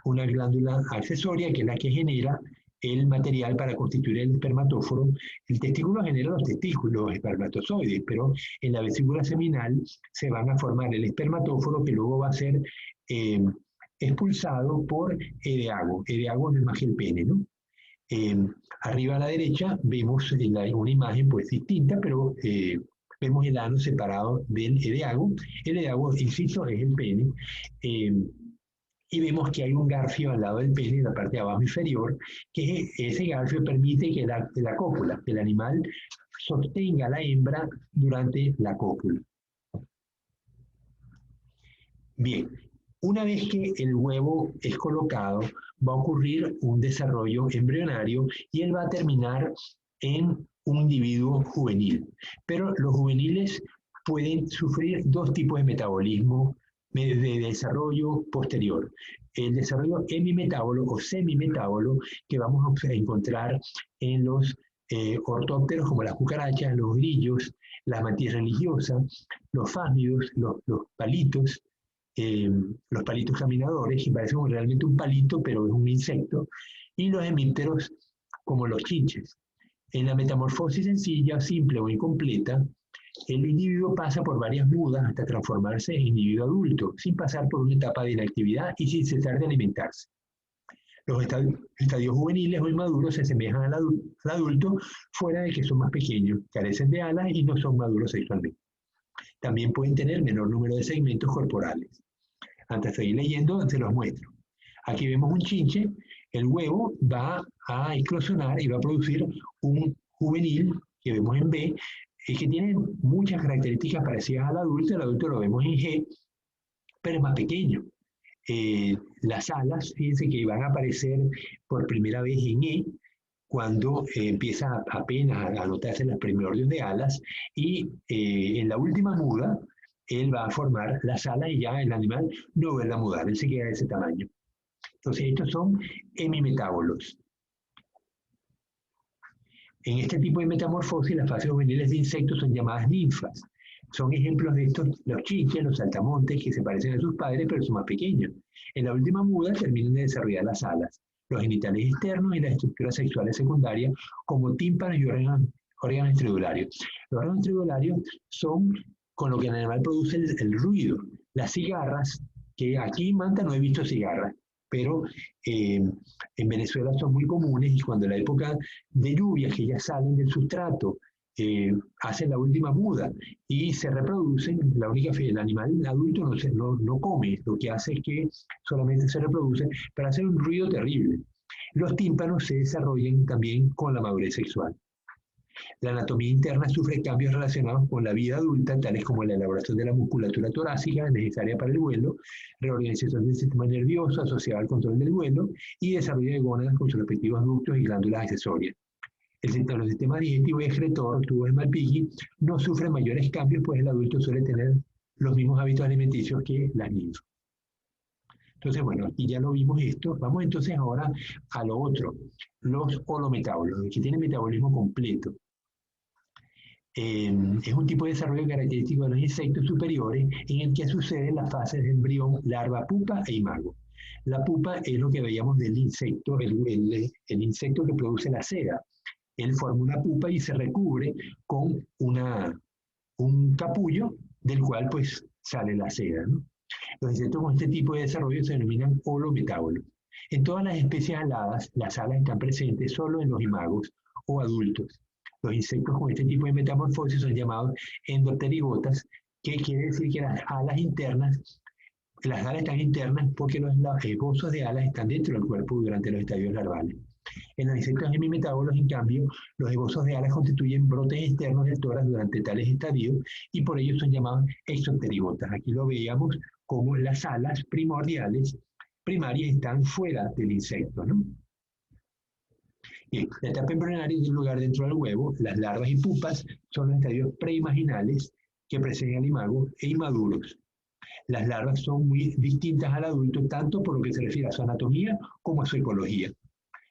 una glándula accesoria, que es la que genera el material para constituir el espermatóforo. El testículo genera los testículos, los espermatozoides, pero en la vesícula seminal se van a formar el espermatóforo, que luego va a ser expulsado por edeago. Edeago no es más que el pene, ¿no? Arriba a la derecha vemos una imagen pues distinta, pero vemos el ano separado del edeago. El edeago, insisto, es el pene. Y vemos que hay un garfio al lado del pene, en la parte de abajo inferior, que ese garfio permite que la cópula, que el animal sostenga a la hembra durante la cópula. Bien, una vez que el huevo es colocado, va a ocurrir un desarrollo embrionario y él va a terminar en un individuo juvenil. Pero los juveniles pueden sufrir dos tipos de metabolismo de desarrollo posterior. El desarrollo hemimetábolo o semimetábolo, que vamos a encontrar en los ortópteros como las cucarachas, los grillos, las mantis religiosas, los fásmidos, los palitos caminadores, que parecen realmente un palito, pero es un insecto, y los hemípteros como los chinches. En la metamorfosis sencilla, simple o incompleta, el individuo pasa por varias mudas hasta transformarse en individuo adulto, sin pasar por una etapa de inactividad y sin cesar de alimentarse. Los estadios juveniles o inmaduros se asemejan al adulto, fuera de que son más pequeños, carecen de alas y no son maduros sexualmente. También pueden tener menor número de segmentos corporales. Antes de seguir leyendo, se los muestro. Aquí vemos un chinche. El huevo va a eclosionar y va a producir un juvenil, que vemos en B, que tiene muchas características parecidas al adulto. El adulto lo vemos en G, pero es más pequeño. Las alas, fíjense que van a aparecer por primera vez en E, cuando empieza apenas a notarse el primer orden de alas, y en la última muda, él va a formar las alas y ya el animal no vuelve a mudar, él se queda de ese tamaño. Entonces, estos son hemimetábolos. En este tipo de metamorfosis, las fases juveniles de insectos son llamadas ninfas. Son ejemplos de estos, los chinches, los saltamontes, que se parecen a sus padres, pero son más pequeños. En la última muda terminan de desarrollar las alas, los genitales externos y las estructuras sexuales secundarias, como tímpanos y órganos estridularios. Los órganos estridularios son con lo que el animal produce el ruido. Las cigarras, que aquí en Manta no he visto cigarras, pero en Venezuela son muy comunes, y cuando en la época de lluvias, que ya salen del sustrato, hacen la última muda y se reproducen. La única el animal adulto no come, lo que hace es que solamente se reproduce, para hacer un ruido terrible. Los tímpanos se desarrollan también con la madurez sexual. La anatomía interna sufre cambios relacionados con la vida adulta, tales como la elaboración de la musculatura torácica necesaria para el vuelo, reorganización del sistema nervioso asociado al control del vuelo y desarrollo de gónadas con sus respectivos ductos y glándulas accesorias. Los sistemas digestivo y excretor, tubos de Malpighi, no sufren mayores cambios, pues el adulto suele tener los mismos hábitos alimenticios que las ninfas. Entonces, bueno, aquí ya lo vimos esto. Vamos entonces ahora a lo otro, los holometábolos, que tienen metabolismo completo. Es un tipo de desarrollo característico de los insectos superiores, en el que suceden las fases de embrión, larva, pupa e imago. La pupa es lo que veíamos del insecto, el insecto que produce la seda. Él forma una pupa y se recubre con un capullo del cual pues sale la seda, ¿no? Los insectos con este tipo de desarrollo se denominan holometábolos. En todas las especies aladas, las alas están presentes solo en los imagos o adultos. Los insectos con este tipo de metamorfosis son llamados endopterigotas, que quiere decir que las alas están internas porque los esbozos de alas están dentro del cuerpo durante los estadios larvales. En los insectos hemimetábolos, en cambio, los esbozos de alas constituyen brotes externos del tórax durante tales estadios y por ello son llamados exopterigotas. Aquí lo veíamos como las alas primarias están fuera del insecto, ¿no? Bien, la etapa embrionaria tiene lugar dentro del huevo. Las larvas y pupas son los estadios preimaginales que preceden al imago e inmaduros. Las larvas son muy distintas al adulto, tanto por lo que se refiere a su anatomía como a su ecología.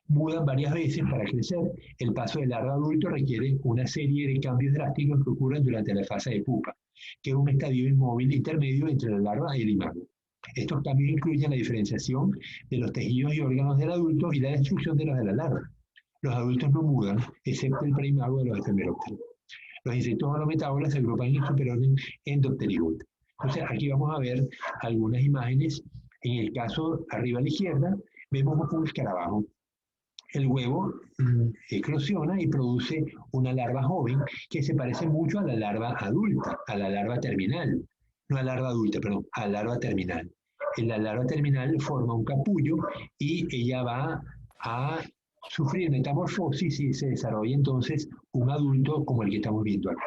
Mudan varias veces para crecer. El paso de larva a adulto requiere una serie de cambios drásticos que ocurren durante la fase de pupa, que es un estadio inmóvil intermedio entre la larva y el imago. Estos cambios incluyen la diferenciación de los tejidos y órganos del adulto y la destrucción de los de la larva. Los adultos no mudan, excepto el preimago de los efemerópteros. Los insectos holometábolas se agrupan en el superorden Endopterygota. Entonces, aquí vamos a ver algunas imágenes. En el caso arriba a la izquierda, vemos un escarabajo. El huevo eclosiona y produce una larva joven que se parece mucho a la larva adulta, a la larva terminal. No a la larva adulta, perdón, a la larva terminal. En la larva terminal forma un capullo y ella va a sufrir metamorfosis y se desarrolla entonces un adulto como el que estamos viendo acá.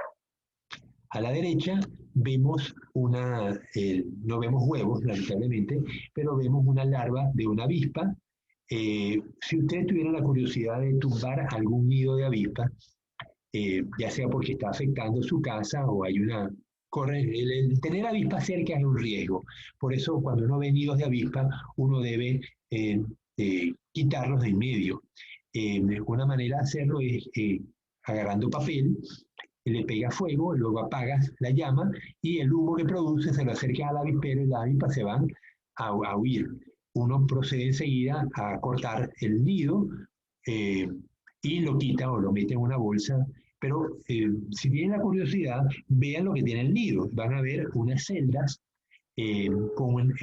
A la derecha vemos no vemos huevos, lamentablemente, pero vemos una larva de una avispa. Si ustedes tuvieran la curiosidad de tumbar algún nido de avispa, ya sea porque está afectando su casa o hay el tener avispas cerca es un riesgo. Por eso cuando uno ve nidos de avispa, uno debe quitarlos de en medio. Una manera de hacerlo es agarrando papel, le pega fuego, luego apagas la llama y el humo que produce se lo acerca al avispero y las avispas se van a huir. Uno procede enseguida a cortar el nido y lo quita o lo mete en una bolsa. Pero si tienen la curiosidad, vean lo que tiene el nido. Van a ver unas celdas,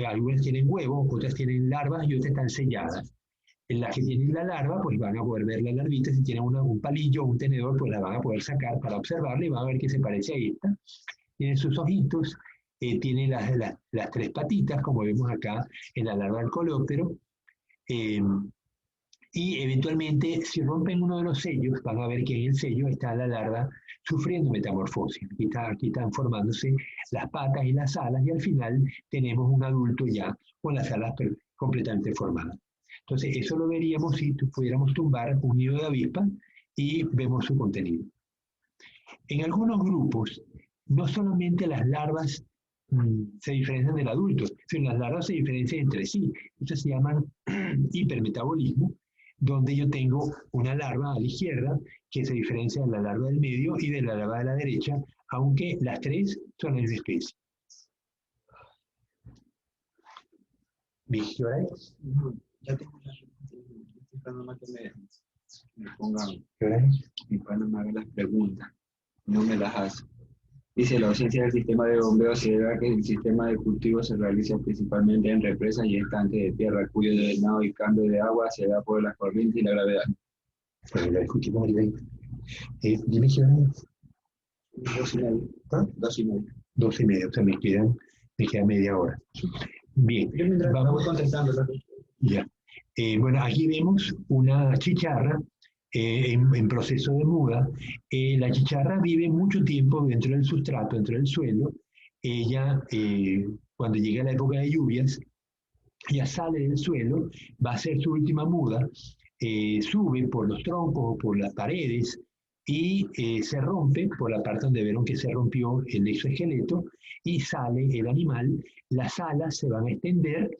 algunas tienen huevos, otras tienen larvas y otras están selladas. En las que tienen la larva, pues van a poder ver la larvita. Si tienen un palillo o un tenedor, pues la van a poder sacar para observarla y van a ver que se parece a esta. Tienen sus ojitos, tiene las tres patitas, como vemos acá en la larva del coleóptero, y eventualmente, si rompen uno de los sellos, van a ver que en el sello está la larva sufriendo metamorfosis. Aquí están formándose las patas y las alas, y al final tenemos un adulto ya con las alas completamente formadas. Entonces, eso lo veríamos si pudiéramos tumbar un nido de avispa y vemos su contenido. En algunos grupos, no solamente las larvas se diferencian del adulto, sino las larvas se diferencian entre sí. Eso se llama hipermetabolismo, donde yo tengo una larva a la izquierda que se diferencia de la larva del medio y de la larva de la derecha, aunque las tres son la misma especie. Bien, ¿qué hora es? Ya tengo la respuesta. Estoy esperando más que me pongan, ¿Qué hora es? mi pana me haga las preguntas. No me las hace. Dice, la ausencia del sistema de bombeo se debe a que el sistema de cultivo se realiza principalmente en represas y estanques de tierra, cuyo drenado y cambio de agua se da por las corrientes y la gravedad. Bueno, lo discutimos ahorita. Dime qué hora es. 2:30. ¿Ah? 2:30. 12:30, o sea, me queda media hora. Bien, Yo mientras vamos voy contestando. ya. Bueno, aquí vemos una chicharra en proceso de muda. La chicharra vive mucho tiempo dentro del sustrato, dentro del suelo. Ella, cuando llega la época de lluvias, ya sale del suelo, va a hacer su última muda, sube por los troncos o por las paredes y se rompe por la parte donde vieron que se rompió el exoesqueleto y sale el animal. Las alas se van a extender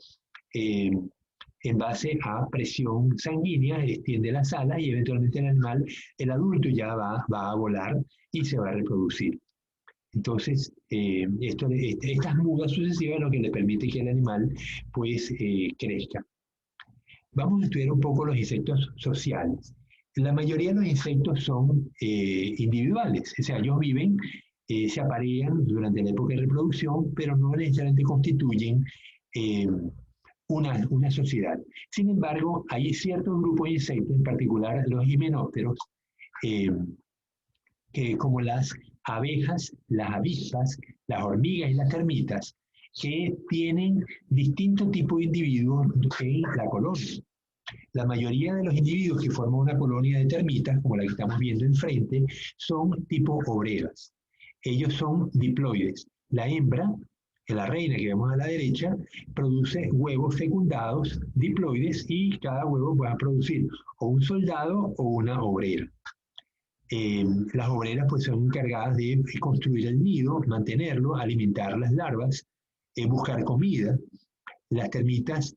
en base a presión sanguínea, extiende las alas y eventualmente el animal, el adulto ya va a volar y se va a reproducir. Entonces, estas mudas sucesivas es lo que le permite que el animal pues crezca. Vamos a estudiar un poco los insectos sociales. La mayoría de los insectos son individuales, o sea, ellos viven, se aparean durante la época de reproducción, pero no necesariamente constituyen una sociedad. Sin embargo, hay ciertos grupos de insectos, en particular los himenópteros, que como las abejas, las avispas, las hormigas y las termitas, que tienen distintos tipos de individuos en la colonia. La mayoría de los individuos que forman una colonia de termitas, como la que estamos viendo enfrente, son tipo obreras. Ellos son diploides. La hembra la reina que vemos a la derecha, produce huevos fecundados, diploides, y cada huevo va a producir o un soldado o una obrera. Las obreras pues son encargadas de construir el nido, mantenerlo, alimentar las larvas, buscar comida. Las termitas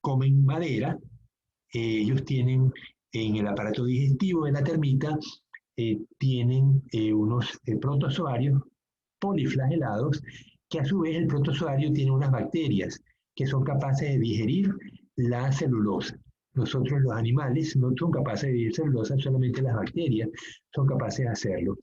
comen madera. Ellos tienen en el aparato digestivo de la termita, tienen unos protozoarios poliflagelados, que a su vez el protozoario tiene unas bacterias que son capaces de digerir la celulosa. Nosotros los animales no son capaces de digerir celulosa, solamente las bacterias son capaces de hacerlo.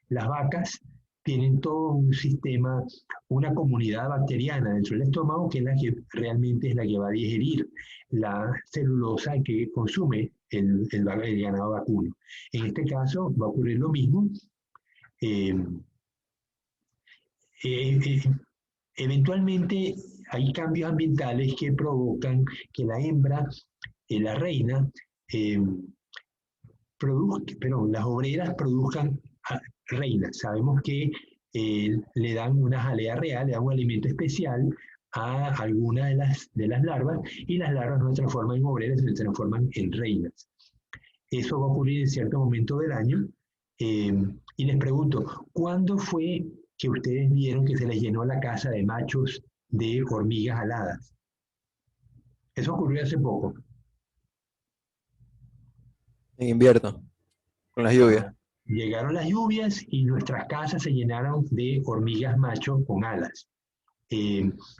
Las vacas tienen todo un sistema, una comunidad bacteriana dentro del estómago, que es la que realmente es la que va a digerir la celulosa que consume el ganado vacuno. En este caso va a ocurrir lo mismo. Eventualmente hay cambios ambientales que provocan que la hembra, la reina, las obreras produzcan reinas. Sabemos que le dan una jalea real, le dan un alimento especial a algunas de las larvas, y las larvas no se transforman en obreras, se transforman en reinas. Eso va a ocurrir en cierto momento del año. Y les pregunto, ¿cuándo fue que ustedes vieron que se les llenó la casa de machos de hormigas aladas? Eso ocurrió hace poco. En invierno, con las lluvias. Llegaron las lluvias y nuestras casas se llenaron de hormigas macho con alas.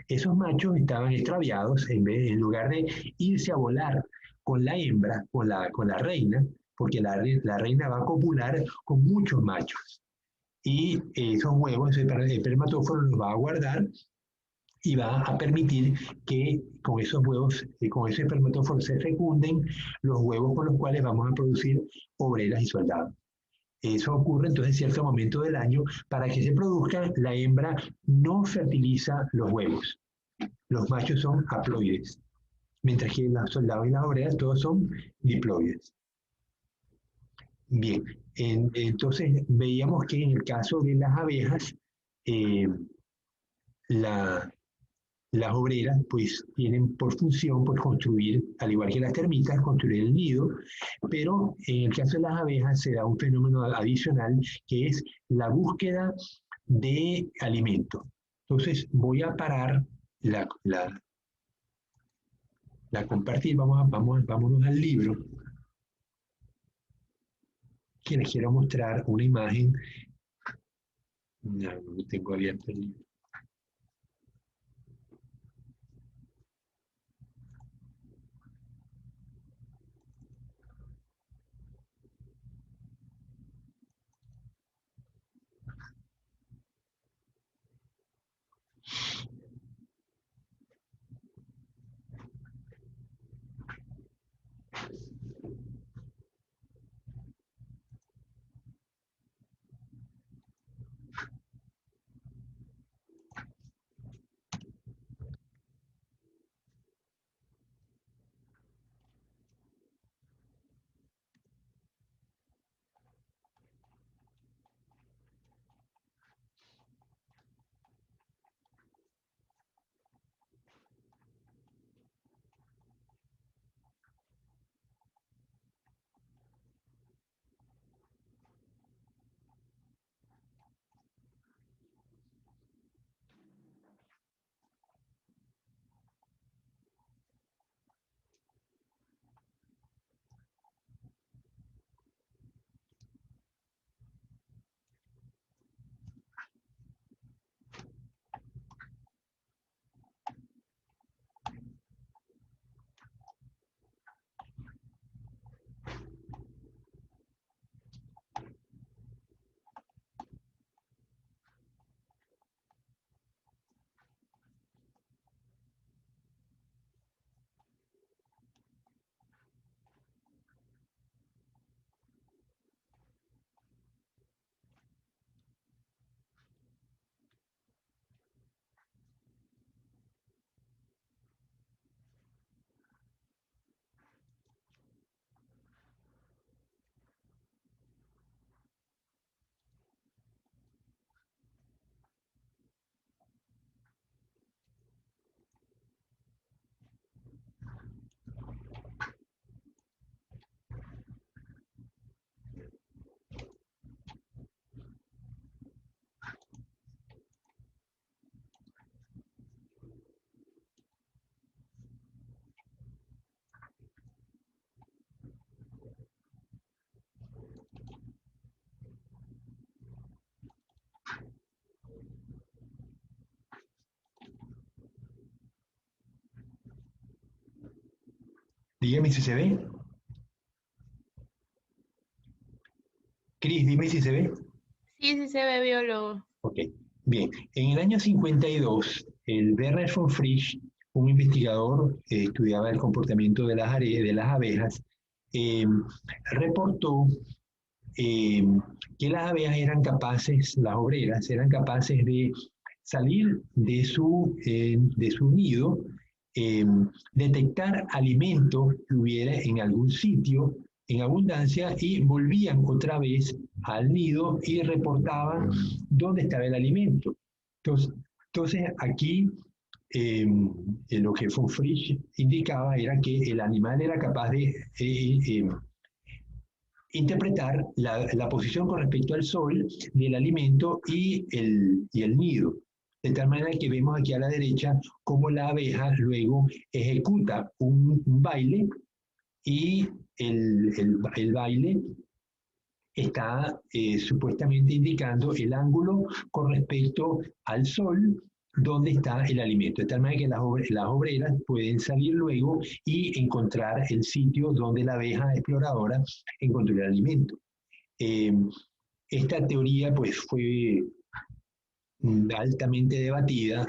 Esos machos estaban extraviados. En lugar de irse a volar con la hembra, con la reina, porque la reina va a copular con muchos machos. Y esos huevos, el espermatóforo los va a guardar y va a permitir que con esos huevos, con ese espermatóforo se fecunden los huevos con los cuales vamos a producir obreras y soldados. Eso ocurre entonces en cierto momento del año. Para que se produzca, la hembra no fertiliza los huevos. Los machos son haploides, mientras que los soldados y las obreras todos son diploides. Bien, entonces veíamos que en el caso de las abejas, las obreras pues tienen por función pues construir, al igual que las termitas, construir el nido, pero en el caso de las abejas se da un fenómeno adicional, que es la búsqueda de alimento. Entonces voy a parar la compartir, vámonos al libro, que les quiero mostrar una imagen. No tengo abierto el libro. Dígame si se ve. Cris, dime si se ve. Sí, sí se ve, biólogo. Ok, bien. En el año 52, el Werner von Frisch, un investigador que estudiaba el comportamiento de las abejas, eh, reportó que las abejas eran capaces, las obreras, eran capaces de salir de su nido, detectar alimento que hubiera en algún sitio en abundancia y volvían otra vez al nido y reportaban dónde estaba el alimento. Entonces aquí lo que von Frisch indicaba era que el animal era capaz de interpretar la posición con respecto al sol del alimento y el nido. De tal manera que vemos aquí a la derecha cómo la abeja luego ejecuta un baile y el baile está supuestamente indicando el ángulo con respecto al sol donde está el alimento. De tal manera que las obreras pueden salir luego y encontrar el sitio donde la abeja exploradora encontró el alimento. Esta teoría pues fue altamente debatida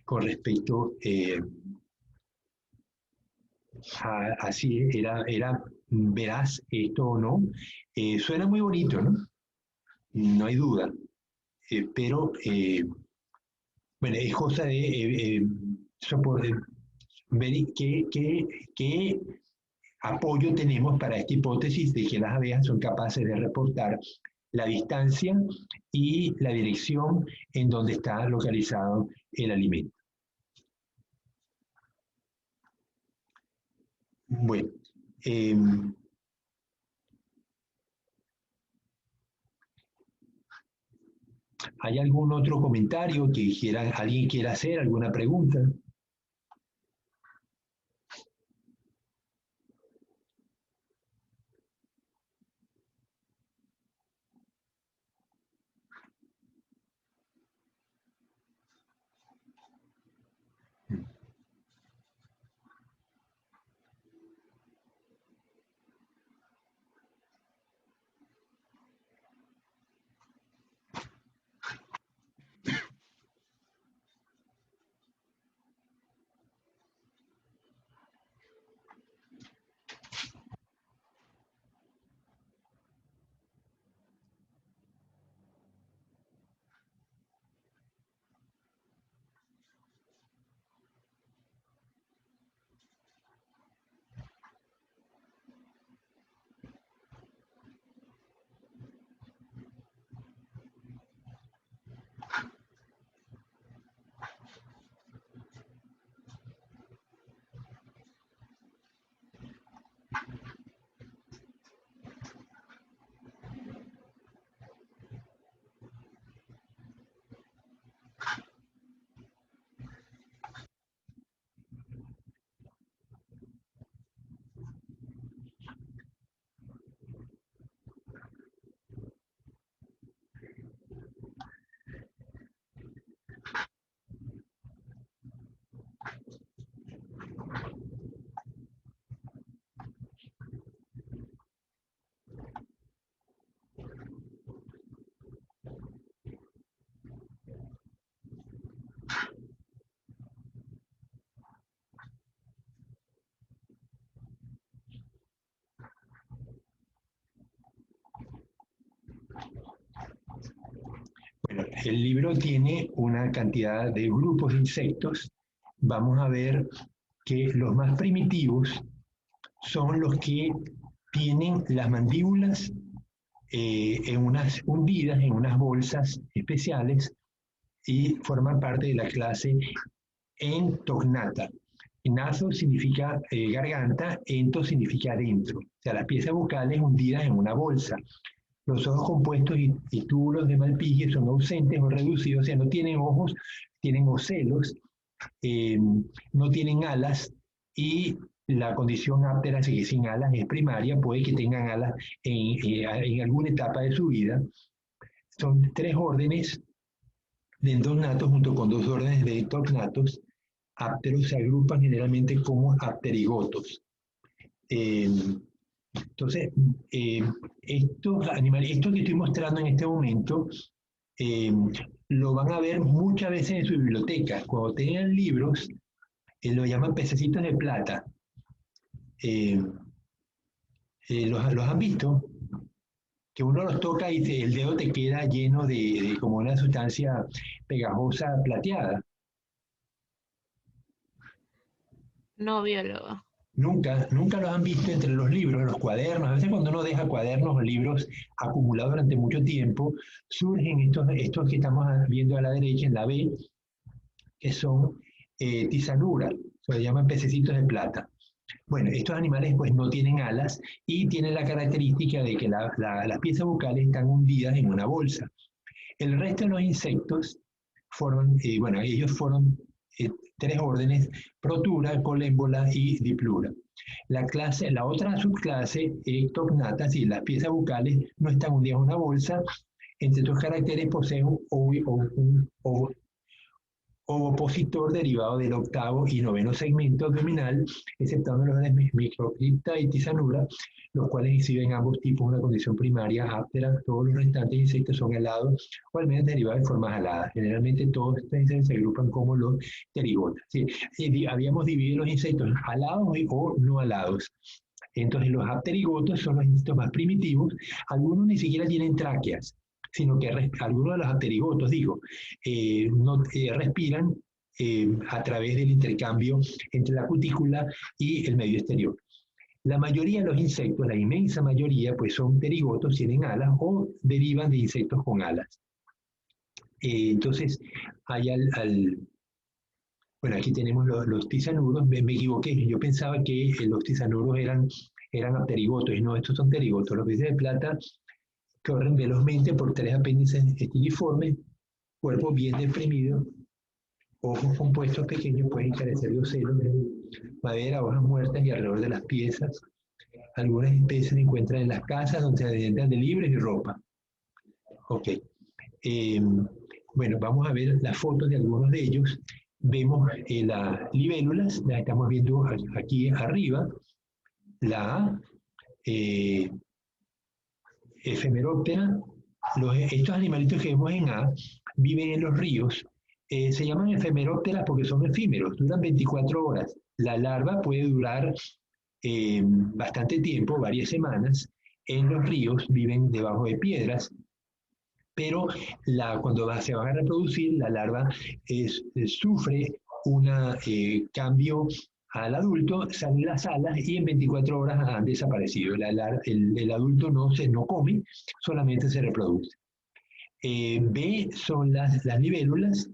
con respecto a si era veraz esto o no. Suena muy bonito, ¿no? No hay duda. Pero bueno, es cosa de ver qué apoyo tenemos para esta hipótesis de que las abejas son capaces de reportar la distancia y la dirección en donde está localizado el alimento. Bueno, ¿hay algún otro comentario que alguien quiera hacer, alguna pregunta? Bueno, el libro tiene una cantidad de grupos de insectos. Vamos a ver que los más primitivos son los que tienen las mandíbulas hundidas en unas bolsas especiales y forman parte de la clase Entognata. Naso significa garganta, ento significa adentro. O sea, las piezas vocales hundidas en una bolsa. Los ojos compuestos y túbulos de Malpighi son ausentes o reducidos, o sea, no tienen ojos, tienen ocelos, no tienen alas y la condición áptera, que sin alas es primaria, puede que tengan alas en alguna etapa de su vida. Son 3 órdenes de endognatos junto con 2 órdenes de tognatos. ápteros se agrupan generalmente como apterigotos. Entonces, estos animales, esto que estoy mostrando en este momento, lo van a ver muchas veces en su biblioteca. Cuando tengan libros, lo llaman pececitos de plata. ¿Los han visto? Que uno los toca y el dedo te queda lleno de como una sustancia pegajosa plateada. No, biólogo. Nunca los han visto entre los libros, los cuadernos. A veces cuando uno deja cuadernos o libros acumulados durante mucho tiempo, surgen estos que estamos viendo a la derecha, en la B, que son tisanuras, se llaman pececitos de plata. Bueno, estos animales pues no tienen alas y tienen la característica de que las piezas bucales están hundidas en una bolsa. El resto de los insectos forman, ellos forman 3 órdenes: Protura, Colémbola y Diplura. La otra subclase, Ectognathas, y las piezas bucales no están hundidas en una bolsa. Entre estos caracteres poseen un ovopositor derivado del 8º y 9º segmento abdominal, exceptuando los de Microcrypta y Tisanura, los cuales exhiben ambos tipos una condición primaria áptera. Todos los restantes insectos son alados o al menos derivados de formas aladas. Generalmente todos estos insectos se agrupan como los pterigotas. ¿Sí? Habíamos dividido los insectos alados o no alados. Entonces los apterigotos son los insectos más primitivos. Algunos ni siquiera tienen tráqueas, sino que algunos de los apterigotos, respiran a través del intercambio entre la cutícula y el medio exterior. La mayoría de los insectos, la inmensa mayoría, pues son pterigotos, tienen alas o derivan de insectos con alas. Entonces, hay bueno, aquí tenemos los tisanuros. Me equivoqué, yo pensaba que los tisanuros eran apterigotos, y no, estos son pterigotos. Los peces de plata corren velozmente por 3 apéndices estiliformes, cuerpo bien deprimido, ojos compuestos pequeños, pueden carecer de ocelos, madera, hojas muertas y alrededor de las piezas. Algunas especies se encuentran en las casas donde se alimentan de libros y ropa. Ok. Bueno, vamos a ver las fotos de algunos de ellos. Vemos las libélulas, las estamos viendo aquí arriba. La A, Efemeróptera. Estos animalitos que vemos en A viven en los ríos. Se llaman efemerópteras porque son efímeros, duran 24 horas. La larva puede durar bastante tiempo, varias semanas. En los ríos viven debajo de piedras, pero cuando se van a reproducir, la larva sufre un cambio al adulto, salen las alas y en 24 horas han desaparecido. El adulto no come, solamente se reproduce. B son las libélulas.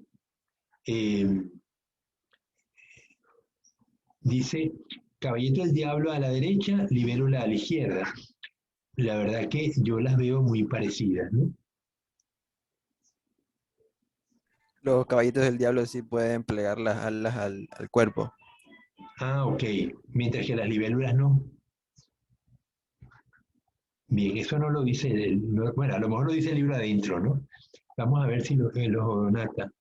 Dice caballito del diablo a la derecha, libélula a la izquierda. La verdad que yo las veo muy parecidas, ¿no? Los caballitos del diablo sí pueden plegar las alas al cuerpo. Ah, ok. Mientras que las libélulas no. Bien, eso no lo dice, bueno, a lo mejor lo dice el libro adentro, ¿no? Vamos a ver si los odonata.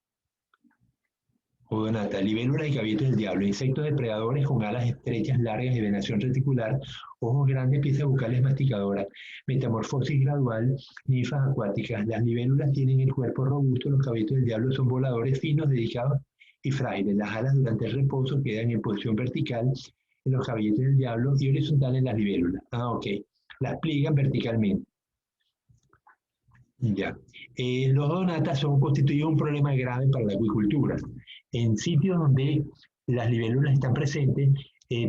Odonata, libélulas y caballitos del diablo, insectos depredadores con alas estrechas, largas y venación reticular, ojos grandes, piezas bucales masticadoras, metamorfosis gradual, ninfas acuáticas. Las libélulas tienen el cuerpo robusto, los caballitos del diablo son voladores finos, delicados y frágiles. Las alas durante el reposo quedan en posición vertical en los caballitos del diablo y horizontal en las libélulas. Ah, ok. Las pliegan verticalmente. Ya. Los odonatas constituyen un problema grave para la acuicultura. En sitios donde las libélulas están presentes,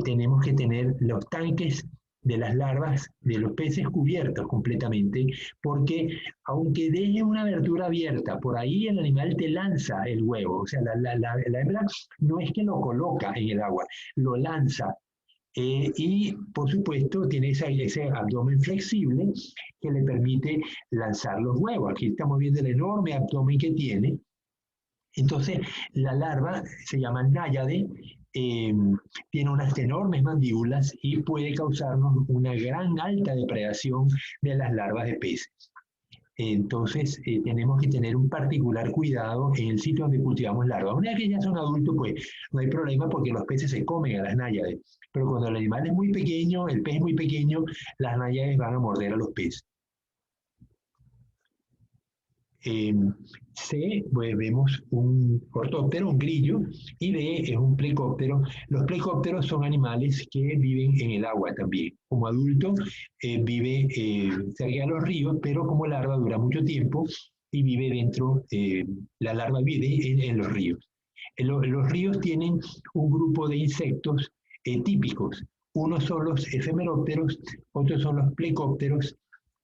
tenemos que tener los tanques de las larvas de los peces cubiertos completamente, porque aunque deje una abertura abierta, por ahí el animal te lanza el huevo. O sea, la hembra no es que lo coloca en el agua, lo lanza. Y por supuesto tiene ese abdomen flexible que le permite lanzar los huevos. Aquí estamos viendo el enorme abdomen que tiene. Entonces la larva se llama náyade, tiene unas enormes mandíbulas y puede causarnos una gran alta depredación de las larvas de peces. Entonces, tenemos que tener un particular cuidado en el sitio donde cultivamos larvas. Una vez que ya son adultos, pues no hay problema porque los peces se comen a las náyades. Pero cuando el animal es muy pequeño, el pez es muy pequeño, las náyades van a morder a los peces. C, pues vemos un ortóptero, un grillo, y D es un plecóptero. Los plecópteros son animales que viven en el agua también. Como adulto vive cerca de los ríos, pero como larva dura mucho tiempo y vive dentro, la larva vive en los ríos. Los ríos tienen un grupo de insectos típicos. Unos son los efemerópteros, otros son los plecópteros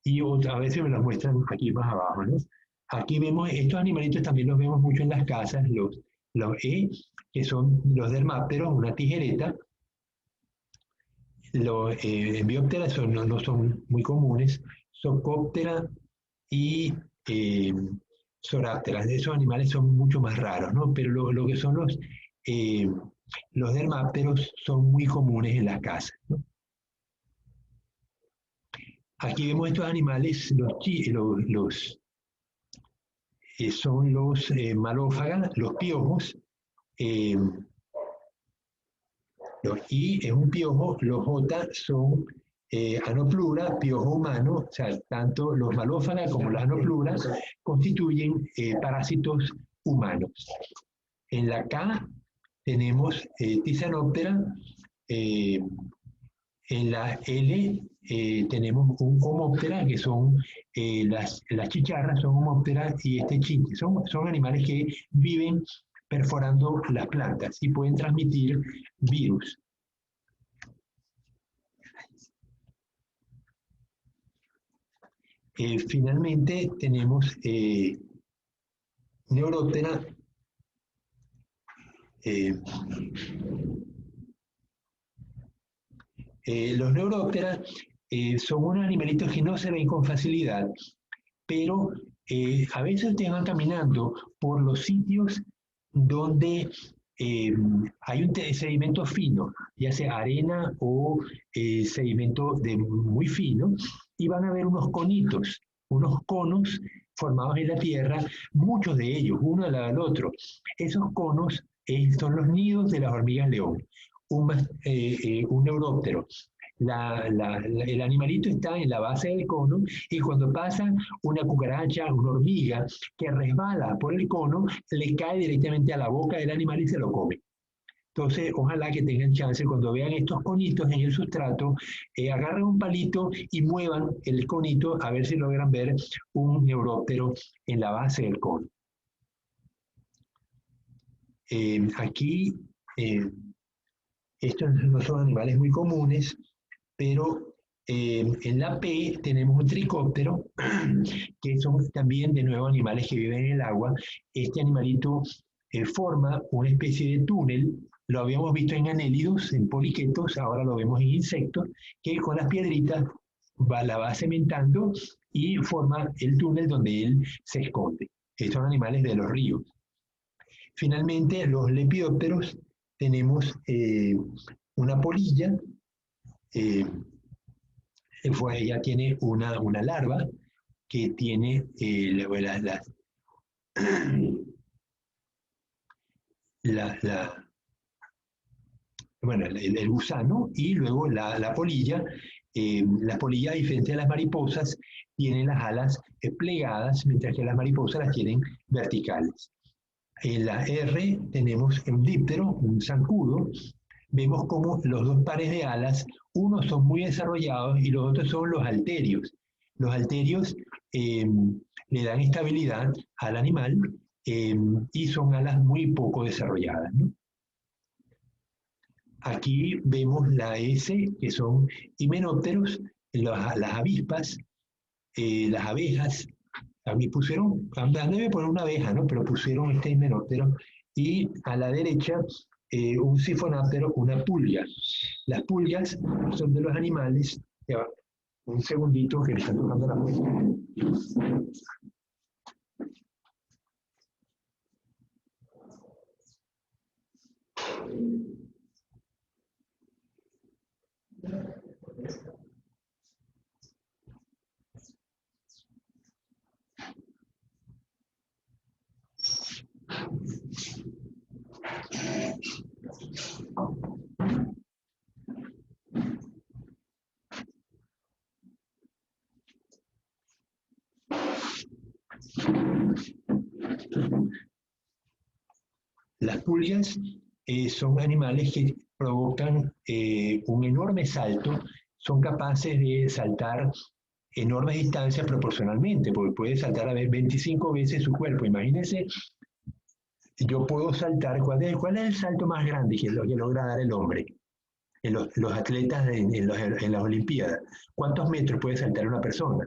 y a veces me los muestran aquí más abajo, ¿no? Aquí vemos, estos animalitos también los vemos mucho en las casas, los que son los dermápteros, una tijereta. Los biópteras no son muy comunes, Socóptera y Zorápteras. Esos animales son mucho más raros, ¿no? Pero lo que son los dermápteros son muy comunes en las casas, ¿no? Aquí vemos estos animales, son los malófagas, los piojos, los I es un piojo, los J son anoplura, piojo humano, o sea, tanto los malófagas como las anopluras constituyen parásitos humanos. En la K tenemos Tisanoptera, en la L tenemos un homóptera, que son las chicharras, son homópteras, y chinche. Son animales que viven perforando las plantas y pueden transmitir virus. Finalmente tenemos Neuróptera. Los neurópteras son unos animalitos que no se ven con facilidad, pero a veces ustedes van caminando por los sitios donde hay un sedimento fino, ya sea arena o sedimento muy fino, y van a ver unos conitos, unos conos formados en la tierra, muchos de ellos, uno al lado del otro. Esos conos son los nidos de las hormigas león, un neuróptero. El animalito está en la base del cono y cuando pasa una cucaracha, una hormiga que resbala por el cono, le cae directamente a la boca del animal y se lo come. Entonces, ojalá que tengan chance cuando vean estos conitos en el sustrato, agarren un palito y muevan el conito a ver si logran ver un neuróptero en la base del cono. Aquí, estos no son animales muy comunes, pero en la P tenemos un tricóptero, que son también de nuevo animales que viven en el agua. Este animalito forma una especie de túnel, lo habíamos visto en anélidos, en poliquetos, ahora lo vemos en insectos, que con las piedritas la va cementando y forma el túnel donde él se esconde. Estos son animales de los ríos. Finalmente, los lepidópteros, tenemos una polilla. Ella tiene una larva que tiene bueno, el gusano y luego la polilla. La polilla, a diferencia de las mariposas, tiene las alas plegadas, mientras que las mariposas las tienen verticales. En la R tenemos un díptero, un zancudo. Vemos como los dos pares de alas, unos son muy desarrollados y los otros son los halterios. Los halterios le dan estabilidad al animal y son alas muy poco desarrolladas, ¿no? Aquí vemos la S, que son himenópteros, las avispas, las abejas. A mí pusieron, debe poner una abeja, ¿no? Pero pusieron este himenóptero. Y a la derecha, un sifonáptero, una pulga. Las pulgas son de los animales. Ya va, un segundito que me están tocando la puerta. Las pulgas son animales que provocan un enorme salto, son capaces de saltar enormes distancias proporcionalmente, porque puede saltar a 25 veces su cuerpo. Imagínense, yo puedo saltar, ¿cuál es el salto más grande que logra dar el hombre? Los atletas en las Olimpiadas. ¿Cuántos metros puede saltar una persona?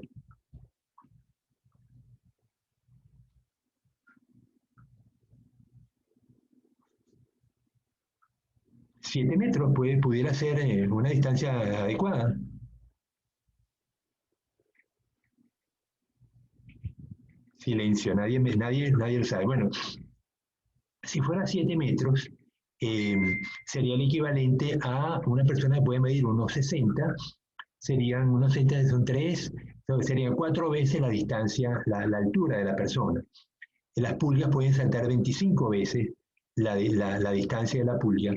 7 metros pudiera ser una distancia adecuada. Silencio, nadie lo sabe. Bueno, si fuera 7 metros, sería el equivalente a una persona que puede medir unos 60, serían unos 60, son 3, serían 4 veces la distancia, la altura de la persona. Las pulgas pueden saltar 25 veces la distancia de la pulga.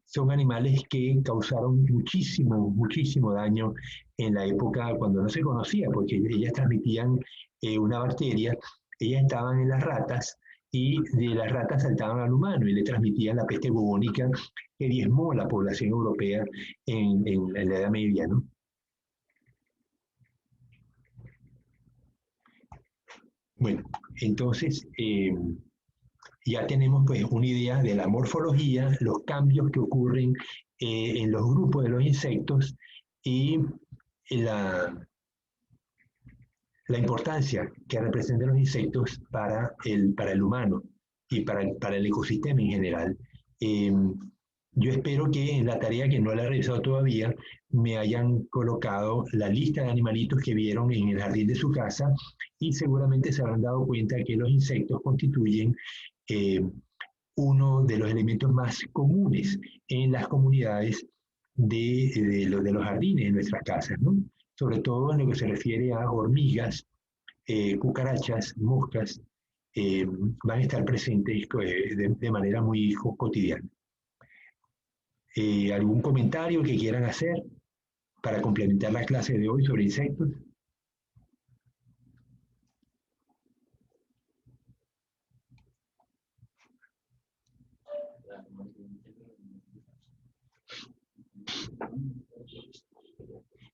Son animales que causaron muchísimo daño en la época cuando no se conocía, porque ellas transmitían una bacteria, ellas estaban en las ratas y de las ratas saltaban al humano y le transmitían la peste bubónica que diezmó la población europea en la Edad Media, ¿no? Bueno, entonces ya tenemos pues una idea de la morfología, los cambios que ocurren en los grupos de los insectos y la importancia que representan los insectos para el humano y para el ecosistema en general. Yo espero que en la tarea que no la he realizado todavía me hayan colocado la lista de animalitos que vieron en el jardín de su casa y seguramente se habrán dado cuenta que los insectos constituyen uno de los elementos más comunes en las comunidades de los jardines de nuestras casas, ¿no? Sobre todo en lo que se refiere a hormigas, cucarachas, moscas, van a estar presentes de manera muy cotidiana. ¿Algún comentario que quieran hacer para complementar la clase de hoy sobre insectos?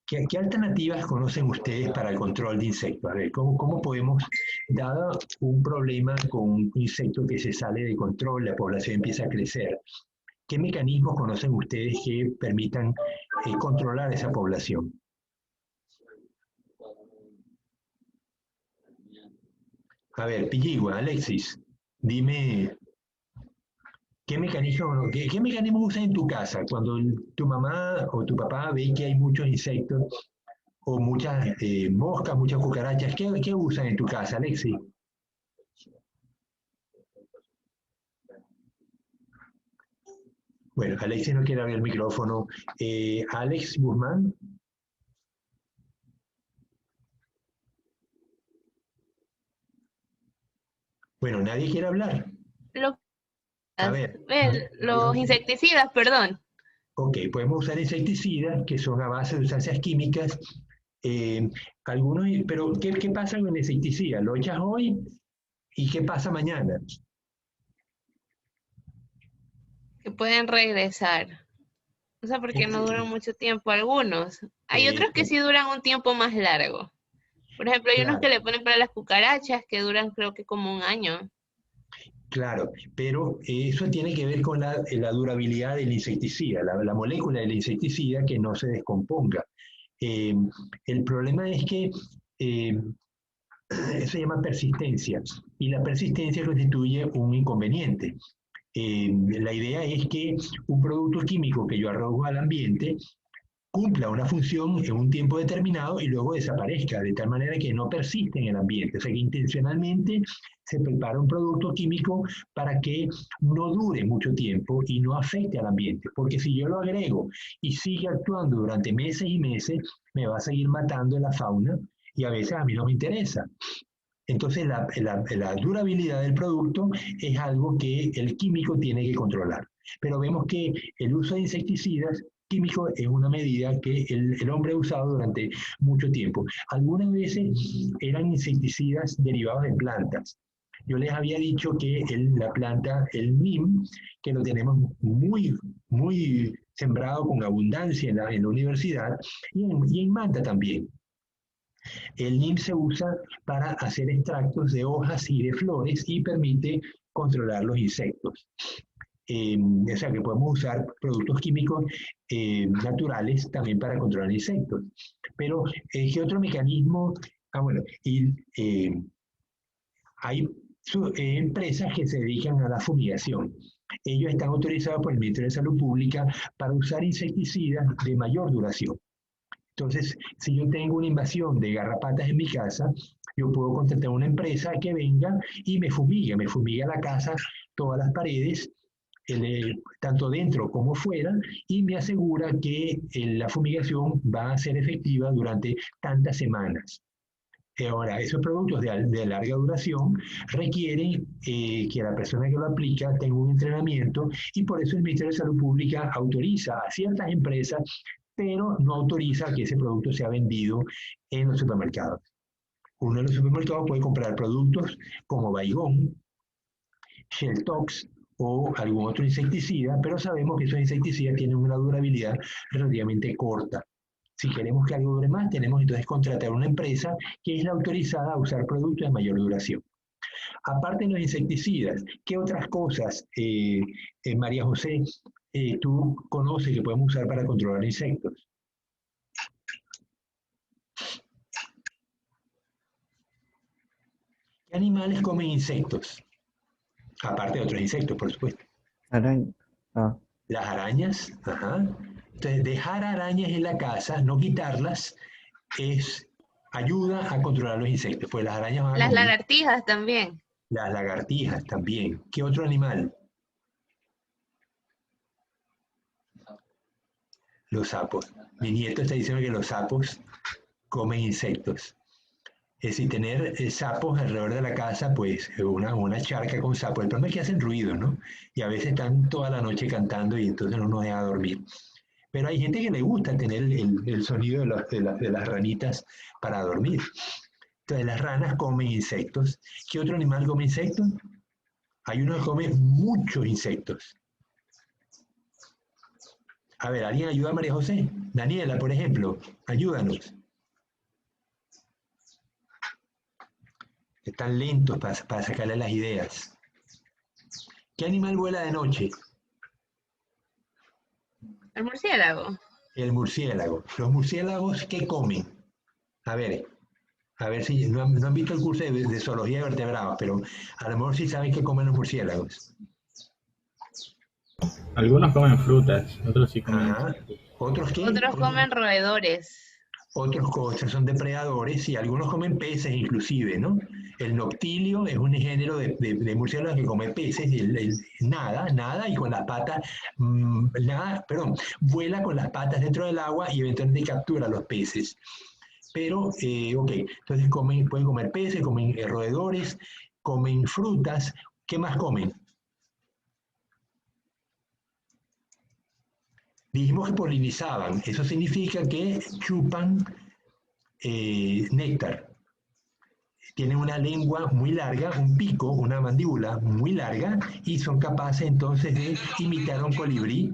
¿Qué alternativas conocen ustedes para el control de insectos? A ver, ¿cómo podemos, dado un problema con un insecto que se sale de control, la población empieza a crecer, qué mecanismos conocen ustedes que permitan controlar esa población? A ver, Pilligua, Alexis, dime, ¿qué mecanismos usan en tu casa cuando tu mamá o tu papá ve que hay muchos insectos o muchas moscas, muchas cucarachas? ¿Qué usan en tu casa, Alexis? Bueno, Alexis no quiere abrir el micrófono. Alex Guzmán. Bueno, nadie quiere hablar. A ver. Los insecticidas, perdón. Ok, podemos usar insecticidas que son a base de sustancias químicas. Pero ¿qué pasa con el insecticida? ¿Lo echas hoy? ¿Y qué pasa mañana? Que pueden regresar. O sea, porque no duran mucho tiempo algunos. Hay otros que sí duran un tiempo más largo. Por ejemplo, hay unos que le ponen para las cucarachas que duran creo que como un año. Claro, pero eso tiene que ver con la durabilidad del insecticida, la molécula del insecticida que no se descomponga. El problema es que eso se llama persistencia, y la persistencia constituye un inconveniente. La idea es que un producto químico que yo arrojo al ambiente cumpla una función en un tiempo determinado y luego desaparezca, de tal manera que no persiste en el ambiente. O sea que intencionalmente se prepara un producto químico para que no dure mucho tiempo y no afecte al ambiente, porque si yo lo agrego y sigue actuando durante meses y meses, me va a seguir matando la fauna y a veces a mí no me interesa. Entonces la durabilidad del producto es algo que el químico tiene que controlar. Pero vemos que el uso de insecticidas químico es una medida que el hombre ha usado durante mucho tiempo. Algunas veces eran insecticidas derivados de plantas. Yo les había dicho que la planta, el neem, que lo tenemos muy sembrado con abundancia en la universidad y en Manta también. El neem se usa para hacer extractos de hojas y de flores y permite controlar los insectos. O sea que podemos usar productos químicos naturales también para controlar insectos. Pero, ¿qué otro mecanismo? Bueno, hay empresas que se dedican a la fumigación. Ellos están autorizados por el Ministerio de Salud Pública para usar insecticidas de mayor duración. Entonces, si yo tengo una invasión de garrapatas en mi casa, yo puedo contratar a una empresa que venga y me fumiga la casa, todas las paredes, tanto dentro como fuera, y me asegura que la fumigación va a ser efectiva durante tantas semanas. Ahora, esos productos de larga duración requieren que la persona que lo aplica tenga un entrenamiento y por eso el Ministerio de Salud Pública autoriza a ciertas empresas, pero no autoriza que ese producto sea vendido en los supermercados. Uno de los supermercados puede comprar productos como Baygon, Sheltox o algún otro insecticida, pero sabemos que esos insecticidas tienen una durabilidad relativamente corta. Si queremos que algo dure más, tenemos entonces que contratar a una empresa que es la autorizada a usar productos de mayor duración. Aparte de los insecticidas, ¿qué otras cosas, María José, tú conoces que podemos usar para controlar insectos? ¿Qué animales comen insectos? Aparte de otros insectos, por supuesto. Araña. Ah, Las arañas, ajá. Entonces, dejar arañas en la casa, no quitarlas, ayuda a controlar los insectos, pues las arañas van a Las comer. lagartijas también. Las lagartijas también. ¿Qué otro animal? Los sapos. Mi nieto está diciendo que los sapos comen insectos. Es decir, tener sapos alrededor de la casa, pues una charca con sapos. El problema es que hacen ruido, ¿no? Y a veces están toda la noche cantando y entonces no nos deja dormir. Pero hay gente que le gusta tener el sonido de las ranitas para dormir. Entonces las ranas comen insectos. ¿Qué otro animal come insectos? Hay uno que come muchos insectos. A ver, ¿alguien ayuda a María José? Daniela, por ejemplo, ayúdanos. Están lentos para sacarle las ideas. ¿Qué animal vuela de noche? El murciélago. El murciélago. ¿Los murciélagos qué comen? A ver si no han visto el curso de zoología de vertebrados, pero a lo mejor sí saben qué comen los murciélagos. Algunos comen frutas, otros sí comen. Ajá. ¿Otros qué? Otros comen roedores. Otros son depredadores y algunos comen peces inclusive, ¿no? El noctilio es un género de murciélagos que come peces, nada y con las patas, vuela con las patas dentro del agua y eventualmente captura los peces. Pero, ok, entonces pueden comer peces, comen roedores, comen frutas. ¿Qué más comen? Dijimos que polinizaban, eso significa que chupan néctar. Tienen una lengua muy larga, un pico, una mandíbula muy larga y son capaces entonces de imitar a un colibrí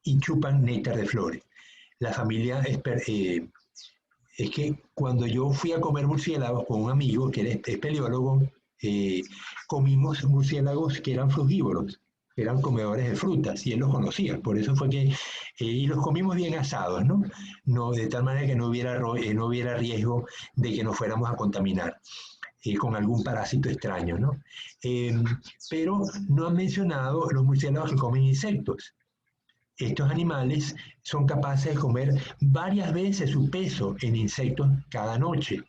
y chupan néctar de flores. La familia es que cuando yo fui a comer murciélagos con un amigo que era espeleólogo, comimos murciélagos que eran frugívoros. Eran comedores de frutas y él los conocía, por eso fue que, y los comimos bien asados, ¿no? De tal manera que no hubiera riesgo de que nos fuéramos a contaminar con algún parásito extraño, ¿no? Pero no han mencionado los murciélagos que comen insectos. Estos animales son capaces de comer varias veces su peso en insectos cada noche.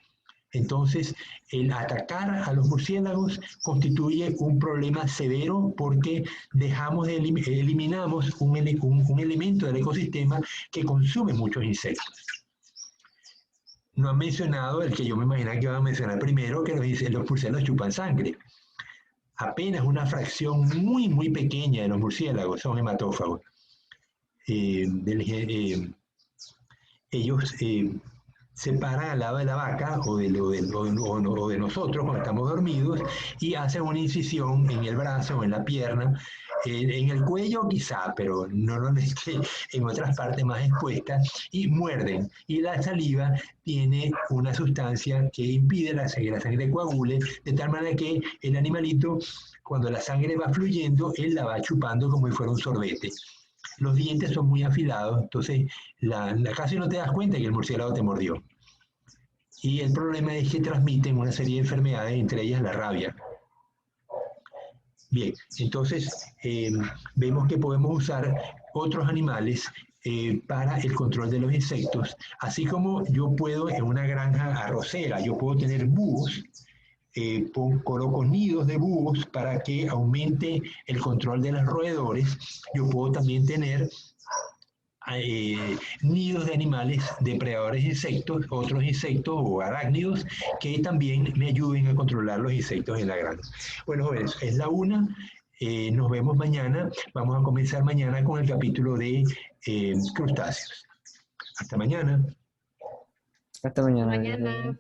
Entonces, el atacar a los murciélagos constituye un problema severo porque eliminamos un elemento del ecosistema que consume muchos insectos. No han mencionado el que yo me imaginaba que iban a mencionar primero, que los murciélagos chupan sangre. Apenas una fracción muy pequeña de los murciélagos son hematófagos. ellos se paran al lado de la vaca o de nosotros cuando estamos dormidos y hacen una incisión en el brazo o en la pierna, en el cuello quizá, pero normalmente en otras partes más expuestas, y muerden. Y la saliva tiene una sustancia que impide que la sangre coagule, de tal manera que el animalito, cuando la sangre va fluyendo, él la va chupando como si fuera un sorbete. Los dientes son muy afilados, entonces casi no te das cuenta que el murciélago te mordió. Y el problema es que transmiten una serie de enfermedades, entre ellas la rabia. Bien, entonces vemos que podemos usar otros animales para el control de los insectos, así como yo puedo en una granja arrocera, yo puedo tener búhos, coloco nidos de búhos para que aumente el control de los roedores. Yo puedo también tener nidos de animales depredadores de insectos, otros insectos o arácnidos que también me ayuden a controlar los insectos en la granja. Bueno, jóvenes, es la 1. Nos vemos mañana. Vamos a comenzar mañana con el capítulo de crustáceos. Hasta mañana. Hasta mañana. Mañana.